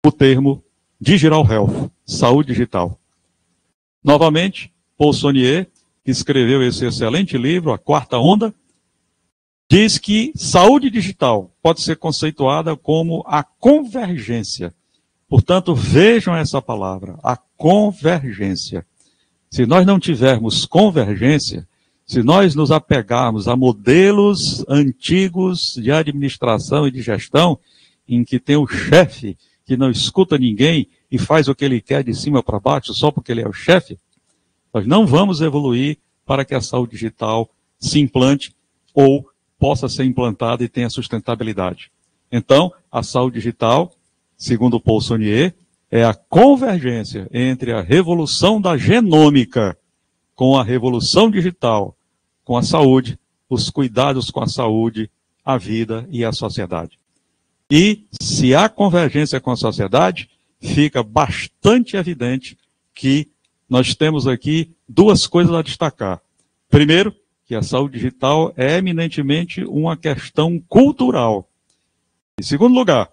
[SPEAKER 2] o termo Digital Health, saúde digital. Novamente, Paul Sonnier, que escreveu esse excelente livro, A Quarta Onda, diz que saúde digital pode ser conceituada como a convergência. Portanto, vejam essa palavra, a convergência. Se nós não tivermos convergência, se nós nos apegarmos a modelos antigos de administração e de gestão, em que tem o chefe que não escuta ninguém e faz o que ele quer de cima para baixo só porque ele é o chefe, nós não vamos evoluir para que a saúde digital se implante ou possa ser implantada e tenha sustentabilidade. Então, a saúde digital, segundo Paul Sonnier, é a convergência entre a revolução da genômica com a revolução digital, com a saúde, os cuidados com a saúde, a vida e a sociedade. E, se há convergência com a sociedade, fica bastante evidente que nós temos aqui duas coisas a destacar. Primeiro, que a saúde digital é eminentemente uma questão cultural. Em segundo lugar,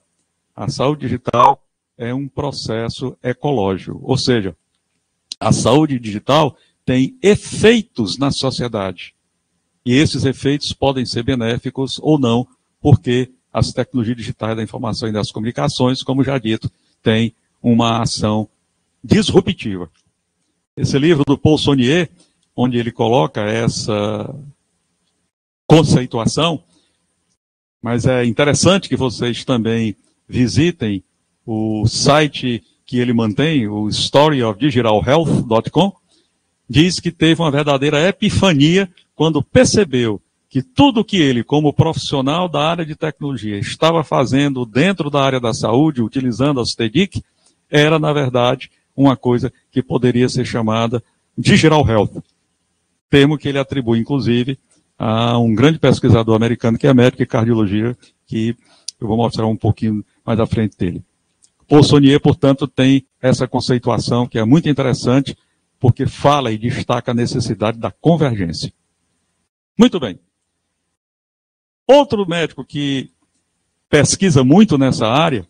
[SPEAKER 2] a saúde digital é um processo ecológico, ou seja, a saúde digital tem efeitos na sociedade. E esses efeitos podem ser benéficos ou não, porque as tecnologias digitais da informação e das comunicações, como já dito, têm uma ação disruptiva. Esse livro do Paul Sonnier, onde ele coloca essa conceituação, mas é interessante que vocês também visitem o site que ele mantém, o storyofdigitalhealth.com, diz que teve uma verdadeira epifania quando percebeu que tudo que ele, como profissional da área de tecnologia, estava fazendo dentro da área da saúde, utilizando as TDIC, era, na verdade, uma coisa que poderia ser chamada Digital Health, termo que ele atribui, inclusive, a um grande pesquisador americano que é médico e cardiologia, que eu vou mostrar um pouquinho mais à frente dele. Paul Sonnier, portanto, tem essa conceituação que é muito interessante, porque fala e destaca a necessidade da convergência. Muito bem. Outro médico que pesquisa muito nessa área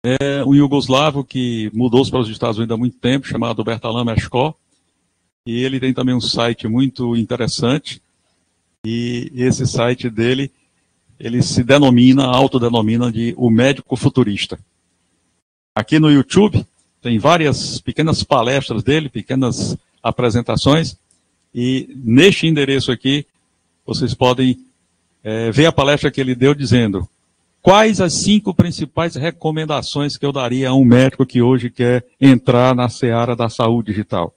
[SPEAKER 2] é um iugoslavo que mudou-se para os Estados Unidos há muito tempo, chamado Bertalan Meško, e ele tem também um site muito interessante, e esse site dele, ele se autodenomina de o médico futurista. Aqui no YouTube tem várias pequenas palestras dele, pequenas apresentações, e neste endereço aqui, vocês podem ver a palestra que ele deu dizendo quais as 5 principais recomendações que eu daria a um médico que hoje quer entrar na seara da saúde digital.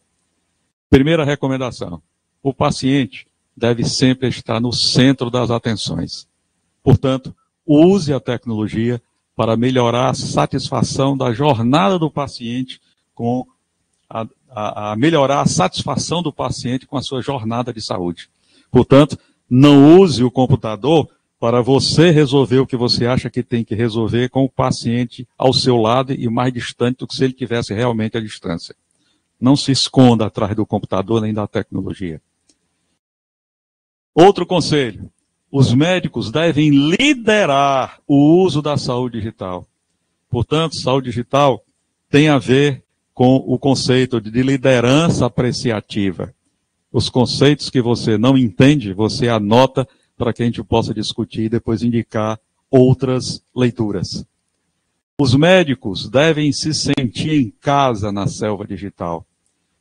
[SPEAKER 2] Primeira recomendação, o paciente deve sempre estar no centro das atenções. Portanto, use a tecnologia para melhorar a satisfação da jornada do paciente com a melhorar a satisfação do paciente com a sua jornada de saúde. Portanto, não use o computador para você resolver o que você acha que tem que resolver com o paciente ao seu lado e mais distante do que se ele estivesse realmente à distância. Não se esconda atrás do computador nem da tecnologia. Outro conselho. Os médicos devem liderar o uso da saúde digital. Portanto, saúde digital tem a ver com o conceito de liderança apreciativa. Os conceitos que você não entende, você anota para que a gente possa discutir e depois indicar outras leituras. Os médicos devem se sentir em casa na selva digital.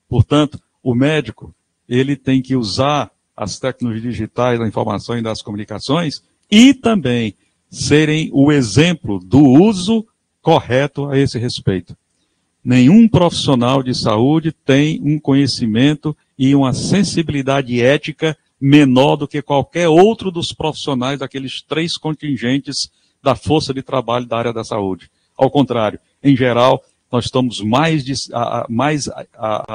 [SPEAKER 2] Portanto, o médico, ele tem que usar as tecnologias digitais da informação e das comunicações e também serem o exemplo do uso correto a esse respeito. Nenhum profissional de saúde tem um conhecimento e uma sensibilidade ética menor do que qualquer outro dos profissionais daqueles 3 contingentes da força de trabalho da área da saúde. Ao contrário, em geral, nós estamos mais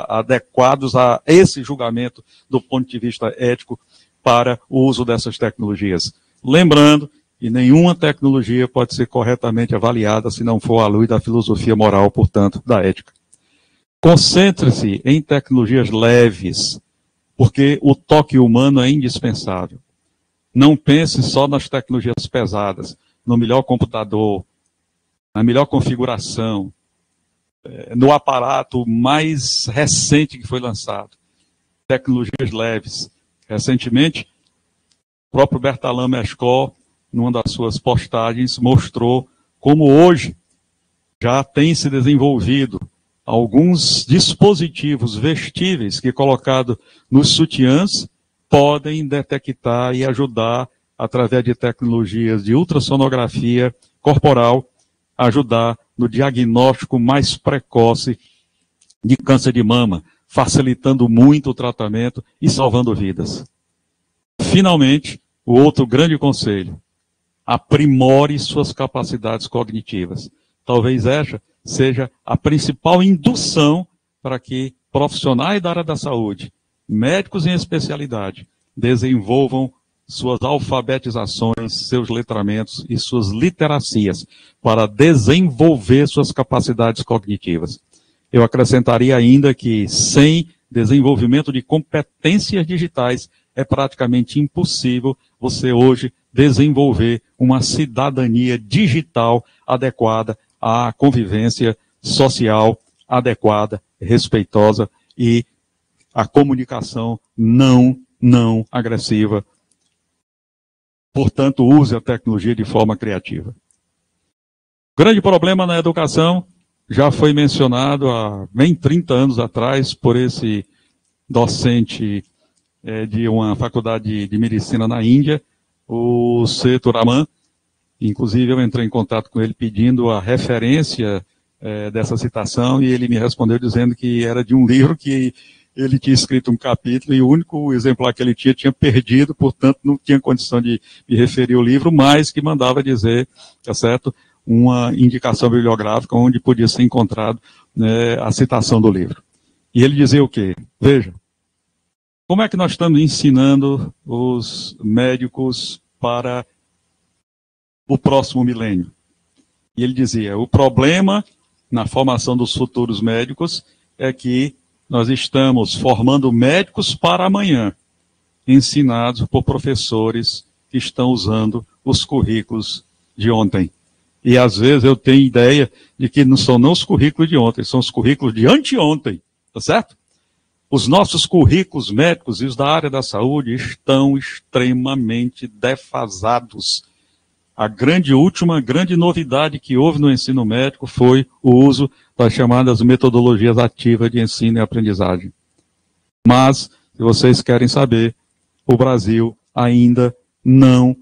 [SPEAKER 2] adequados a esse julgamento do ponto de vista ético para o uso dessas tecnologias. Lembrando que nenhuma tecnologia pode ser corretamente avaliada se não for à luz da filosofia moral, portanto, da ética. Concentre-se em tecnologias leves, porque o toque humano é indispensável. Não pense só nas tecnologias pesadas, no melhor computador, na melhor configuração, no aparato mais recente que foi lançado. Tecnologias leves. Recentemente, o próprio Bertalan Meško, numa das suas postagens, mostrou como hoje já tem se desenvolvido alguns dispositivos vestíveis que, colocados nos sutiãs, podem detectar e ajudar, através de tecnologias de ultrassonografia corporal, ajudar no diagnóstico mais precoce de câncer de mama, facilitando muito o tratamento e salvando vidas. Finalmente, o outro grande conselho: aprimore suas capacidades cognitivas. Talvez essa seja a principal indução para que profissionais da área da saúde, médicos em especialidade, desenvolvam suas alfabetizações, seus letramentos e suas literacias para desenvolver suas capacidades cognitivas. Eu acrescentaria ainda que, sem desenvolvimento de competências digitais, é praticamente impossível você hoje desenvolver uma cidadania digital adequada à convivência social adequada, respeitosa e a comunicação não agressiva. Portanto, use a tecnologia de forma criativa. O grande problema na educação já foi mencionado há bem 30 anos atrás por esse docente de uma faculdade de medicina na Índia, o Setu Raman. Inclusive, eu entrei em contato com ele pedindo a referência dessa citação e ele me respondeu dizendo que era de um livro que ele tinha escrito um capítulo e o único exemplar que ele tinha perdido, portanto, não tinha condição de me referir ao livro, mas que mandava dizer, tá certo, uma indicação bibliográfica onde podia ser encontrado, né, a citação do livro. E ele dizia o quê? Veja, como é que nós estamos ensinando os médicos para o próximo milênio? E ele dizia, o problema na formação dos futuros médicos é que nós estamos formando médicos para amanhã, ensinados por professores que estão usando os currículos de ontem. E às vezes eu tenho ideia de que não são os currículos de ontem, são os currículos de anteontem, tá certo? Os nossos currículos médicos e os da área da saúde estão extremamente defasados. A última grande novidade que houve no ensino médico foi o uso das chamadas metodologias ativas de ensino e aprendizagem. Mas, se vocês querem saber, o Brasil ainda não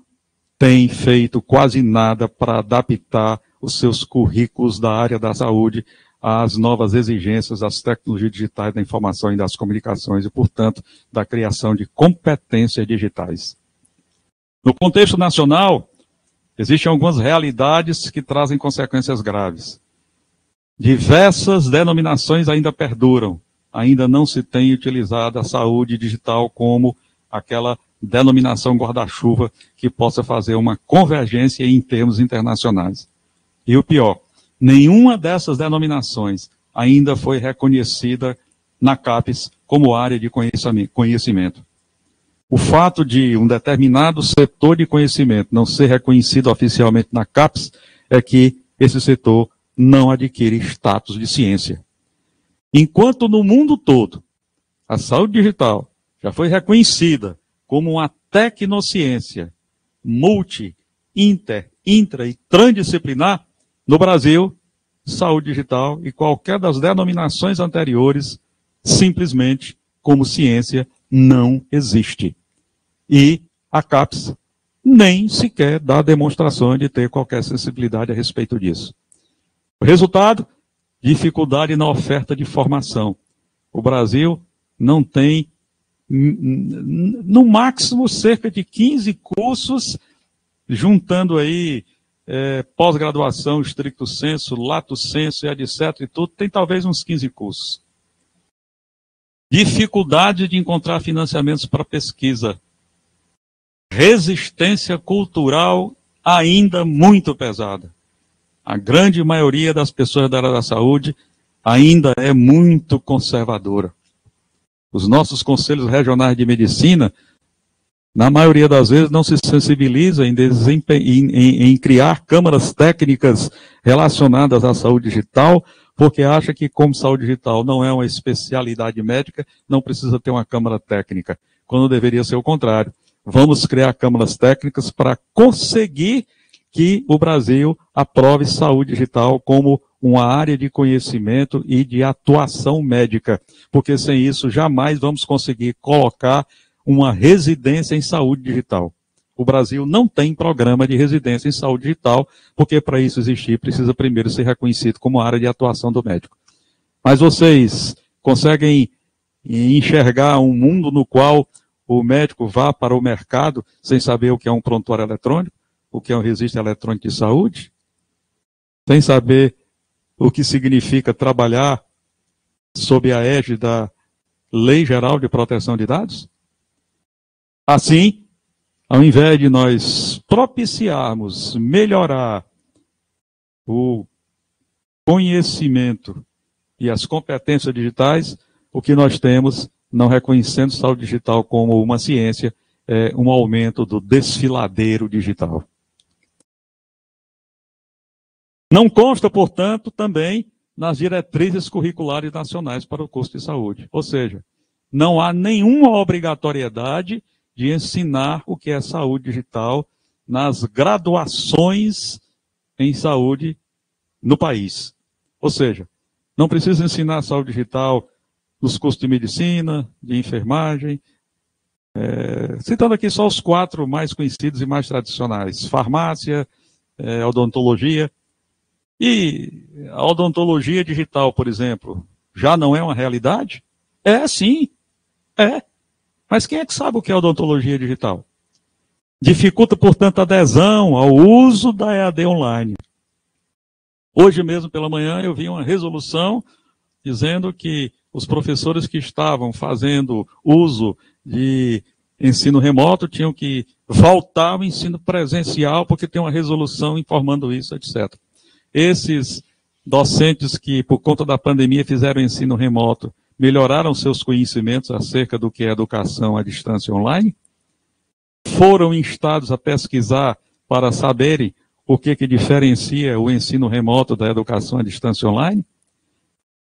[SPEAKER 2] tem feito quase nada para adaptar os seus currículos da área da saúde às novas exigências das tecnologias digitais da informação e das comunicações e, portanto, da criação de competências digitais. No contexto nacional, existem algumas realidades que trazem consequências graves. Diversas denominações ainda perduram. Ainda não se tem utilizado a saúde digital como aquela denominação guarda-chuva que possa fazer uma convergência em termos internacionais. E o pior, nenhuma dessas denominações ainda foi reconhecida na CAPES como área de conhecimento. O fato de um determinado setor de conhecimento não ser reconhecido oficialmente na CAPES é que esse setor não adquire status de ciência. Enquanto no mundo todo a saúde digital já foi reconhecida como uma tecnociência multi, inter, intra e transdisciplinar, no Brasil, saúde digital e qualquer das denominações anteriores, simplesmente como ciência, não existe. E a CAPES nem sequer dá demonstração de ter qualquer sensibilidade a respeito disso. O resultado? Dificuldade na oferta de formação. O Brasil não tem, no máximo, cerca de 15 cursos, juntando aí pós-graduação, stricto sensu, lato sensu, etc. e tudo, tem talvez uns 15 cursos. Dificuldade de encontrar financiamentos para pesquisa. Resistência cultural ainda muito pesada. A grande maioria das pessoas da área da saúde ainda é muito conservadora. Os nossos conselhos regionais de medicina, na maioria das vezes, não se sensibilizam em criar câmaras técnicas relacionadas à saúde digital, porque acha que, como saúde digital não é uma especialidade médica, não precisa ter uma câmara técnica, quando deveria ser o contrário. Vamos criar câmaras técnicas para conseguir que o Brasil aprove saúde digital como uma área de conhecimento e de atuação médica, porque sem isso jamais vamos conseguir colocar uma residência em saúde digital. O Brasil não tem programa de residência em saúde digital, porque para isso existir precisa primeiro ser reconhecido como área de atuação do médico. Mas vocês conseguem enxergar um mundo no qual o médico vá para o mercado sem saber o que é um prontuário eletrônico, o que é um registro eletrônico de saúde, sem saber o que significa trabalhar sob a égide da Lei Geral de Proteção de Dados? Assim, ao invés de nós propiciarmos melhorar o conhecimento e as competências digitais, o que nós temos, não reconhecendo saúde digital como uma ciência, é um aumento do desfiladeiro digital. Não consta, portanto, também nas diretrizes curriculares nacionais para o curso de saúde. Ou seja, não há nenhuma obrigatoriedade de ensinar o que é saúde digital nas graduações em saúde no país. Ou seja, não precisa ensinar saúde digital nos cursos de medicina, de enfermagem, citando aqui só os 4 mais conhecidos e mais tradicionais: farmácia, odontologia. E a odontologia digital, por exemplo, já não é uma realidade? É, sim, é. Mas quem é que sabe o que é odontologia digital? Dificulta, portanto, a adesão ao uso da EAD online. Hoje mesmo pela manhã eu vi uma resolução dizendo que os professores que estavam fazendo uso de ensino remoto tinham que voltar ao ensino presencial, porque tem uma resolução informando isso, etc. Esses docentes que, por conta da pandemia, fizeram ensino remoto, melhoraram seus conhecimentos acerca do que é educação à distância online? Foram instados a pesquisar para saberem o que diferencia o ensino remoto da educação à distância online?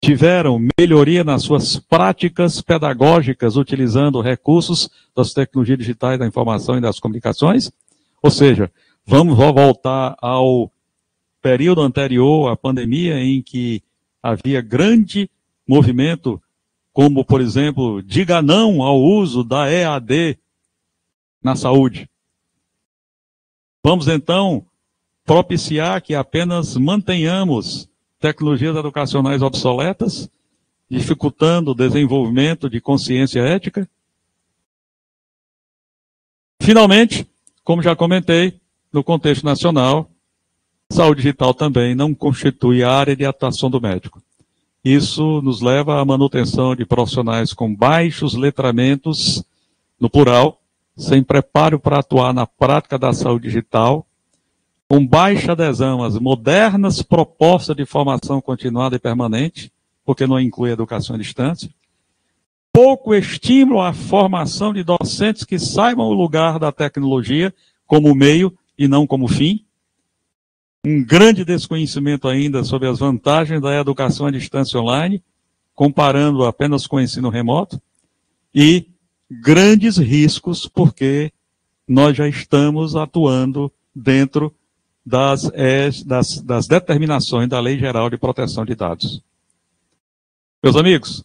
[SPEAKER 2] Tiveram melhoria nas suas práticas pedagógicas utilizando recursos das tecnologias digitais da informação e das comunicações? Ou seja, vamos voltar ao período anterior à pandemia, em que havia grande movimento, como, por exemplo, diga não ao uso da EAD na saúde. Vamos, então, propiciar que apenas mantenhamos tecnologias educacionais obsoletas, dificultando o desenvolvimento de consciência ética? Finalmente, como já comentei, no contexto nacional, saúde digital também não constitui a área de atuação do médico. Isso nos leva à manutenção de profissionais com baixos letramentos, no plural, sem preparo para atuar na prática da saúde digital, com baixa adesão às modernas propostas de formação continuada e permanente, porque não inclui educação à distância, pouco estímulo à formação de docentes que saibam o lugar da tecnologia como meio e não como fim, um grande desconhecimento ainda sobre as vantagens da educação à distância online, comparando apenas com o ensino remoto, e grandes riscos, porque nós já estamos atuando dentro das determinações da Lei Geral de Proteção de Dados. Meus amigos,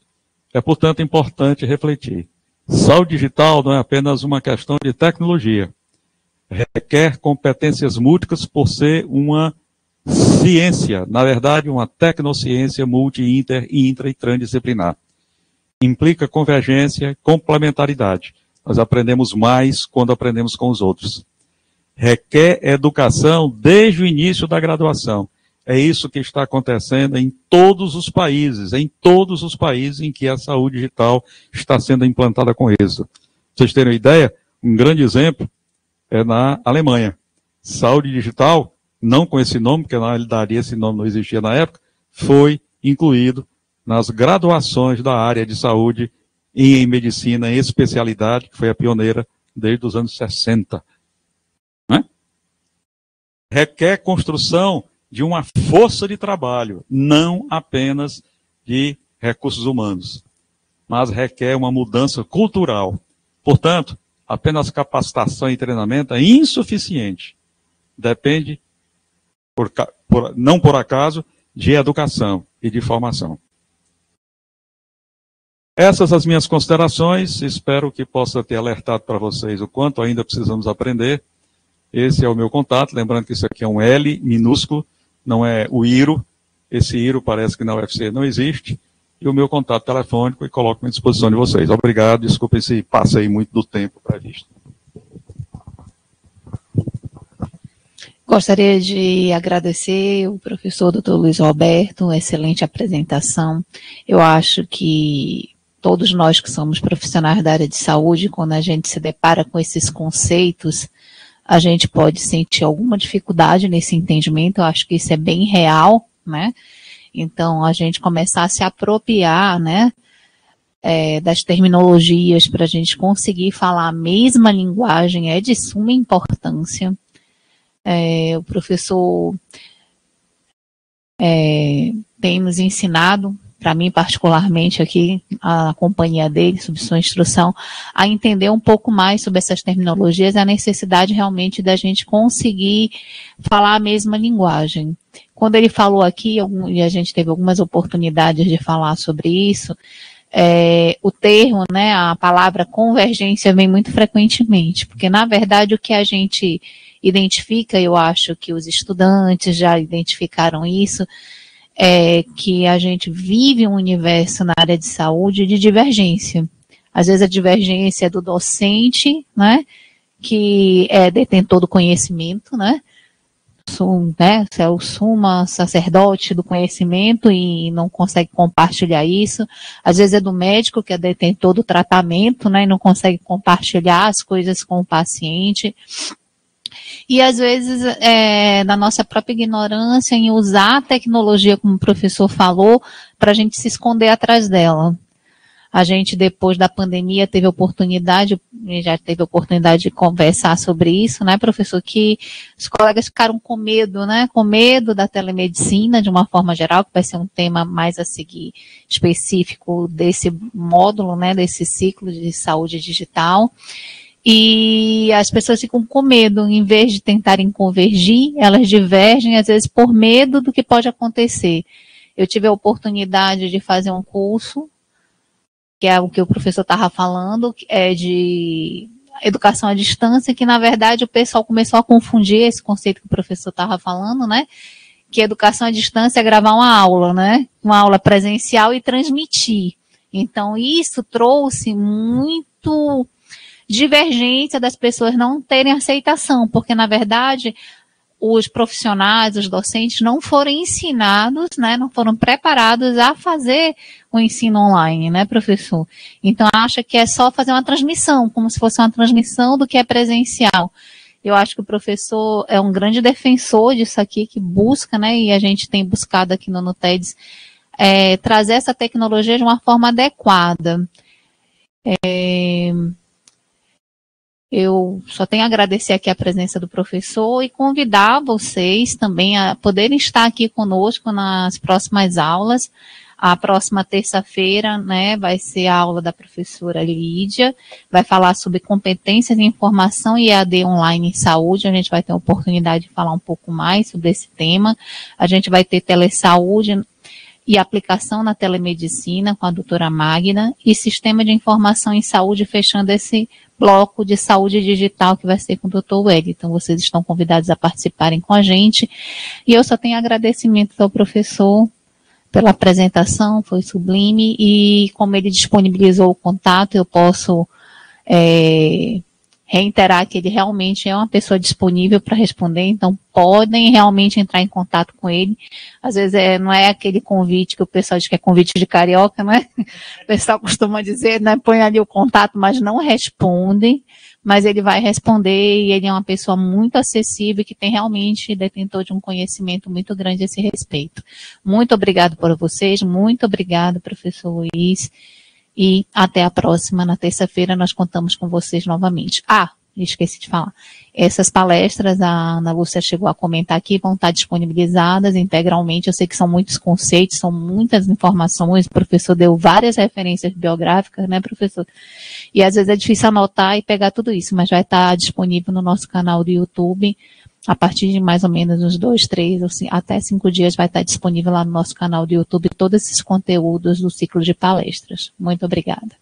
[SPEAKER 2] é, portanto, importante refletir. Saúde digital não é apenas uma questão de tecnologia. Requer competências múltiplas por ser uma ciência, na verdade, uma tecnociência multi, inter, intra e transdisciplinar. Implica convergência, complementaridade. Nós aprendemos mais quando aprendemos com os outros. Requer educação desde o início da graduação. É isso que está acontecendo em todos os países em que a saúde digital está sendo implantada com êxito. Pra vocês terem uma ideia, um grande exemplo é na Alemanha. Saúde digital, não com esse nome, porque na realidade esse nome não existia na época, foi incluído nas graduações da área de saúde e em medicina, em especialidade, que foi a pioneira desde os anos 60. Requer construção de uma força de trabalho, não apenas de recursos humanos, mas requer uma mudança cultural. Portanto, apenas capacitação e treinamento é insuficiente. Depende, não por acaso, de educação e de formação. Essas as minhas considerações, espero que possa ter alertado para vocês o quanto ainda precisamos aprender. Esse é o meu contato, lembrando que isso aqui é um L minúsculo, não é o IRO, esse IRO parece que na UFC não existe, e o meu contato telefônico e coloco à disposição de vocês. Obrigado, desculpem se passei muito do tempo previsto.
[SPEAKER 1] Gostaria de agradecer o professor Dr. Luiz Roberto, excelente apresentação. Eu acho que todos nós que somos profissionais da área de saúde, quando a gente se depara com esses conceitos, a gente pode sentir alguma dificuldade nesse entendimento, eu acho que isso é bem real, né? Então, a gente começar a se apropriar, né, das terminologias para a gente conseguir falar a mesma linguagem é de suma importância. O professor tem nos ensinado, para mim particularmente aqui, a companhia dele, sob sua instrução, a entender um pouco mais sobre essas terminologias, a necessidade realmente da gente conseguir falar a mesma linguagem. Quando ele falou aqui, e a gente teve algumas oportunidades de falar sobre isso, o termo, né, a palavra convergência vem muito frequentemente, porque na verdade o que a gente identifica, eu acho que os estudantes já identificaram isso, é que a gente vive um universo na área de saúde de divergência. Às vezes a divergência é do docente, né, que é detentor do conhecimento, né, né, você é o suma sacerdote do conhecimento e não consegue compartilhar isso. Às vezes é do médico, que é detentor do tratamento, né, e não consegue compartilhar as coisas com o paciente. E às vezes, da nossa própria ignorância em usar a tecnologia, como o professor falou, para a gente se esconder atrás dela. A gente, depois da pandemia, já teve oportunidade de conversar sobre isso, né, professor, que os colegas ficaram com medo, né, com medo da telemedicina, de uma forma geral, que vai ser um tema mais a seguir específico desse módulo, né, desse ciclo de saúde digital. E as pessoas ficam com medo, em vez de tentarem convergir, elas divergem, às vezes, por medo do que pode acontecer. Eu tive a oportunidade de fazer um curso, que é o que o professor estava falando, é de educação à distância, que na verdade o pessoal começou a confundir esse conceito que o professor estava falando, né? Que educação à distância é gravar uma aula, né? Uma aula presencial e transmitir. Então isso trouxe muito divergência das pessoas não terem aceitação, porque na verdade os profissionais, os docentes não foram ensinados, né, não foram preparados a fazer o ensino online, né, professor? Então, acha que é só fazer uma transmissão, como se fosse uma transmissão do que é presencial. Eu acho que o professor é um grande defensor disso aqui, que busca, né, e a gente tem buscado aqui no NUTEDS, trazer essa tecnologia de uma forma adequada. Eu só tenho a agradecer aqui a presença do professor e convidar vocês também a poderem estar aqui conosco nas próximas aulas. A próxima terça-feira, né, vai ser a aula da professora Lídia, vai falar sobre competências em informação e EAD online em saúde. A gente vai ter a oportunidade de falar um pouco mais sobre esse tema. A gente vai ter telesaúde e aplicação na telemedicina com a doutora Magna e sistema de informação em saúde, fechando esse bloco de saúde digital que vai ser com o doutor Wellington. Vocês estão convidados a participarem com a gente. E eu só tenho agradecimento ao professor pela apresentação, foi sublime, e como ele disponibilizou o contato, eu posso reiterar que ele realmente é uma pessoa disponível para responder, então podem realmente entrar em contato com ele. Às vezes não é aquele convite que o pessoal diz que é convite de carioca, né? O pessoal costuma dizer, né? Põe ali o contato, mas não responde, mas ele vai responder e ele é uma pessoa muito acessível que tem realmente detentor de um conhecimento muito grande a esse respeito. Muito obrigado por vocês, muito obrigado, professor Luiz. E até a próxima, na terça-feira, nós contamos com vocês novamente. Esqueci de falar. Essas palestras, a Ana Lúcia chegou a comentar aqui, vão estar disponibilizadas integralmente. Eu sei que são muitos conceitos, são muitas informações. O professor deu várias referências biográficas, né, professor? E às vezes é difícil anotar e pegar tudo isso, mas vai estar disponível no nosso canal do YouTube. A partir de mais ou menos uns 2, 3, até 5 dias vai estar disponível lá no nosso canal do YouTube todos esses conteúdos do ciclo de palestras. Muito obrigada.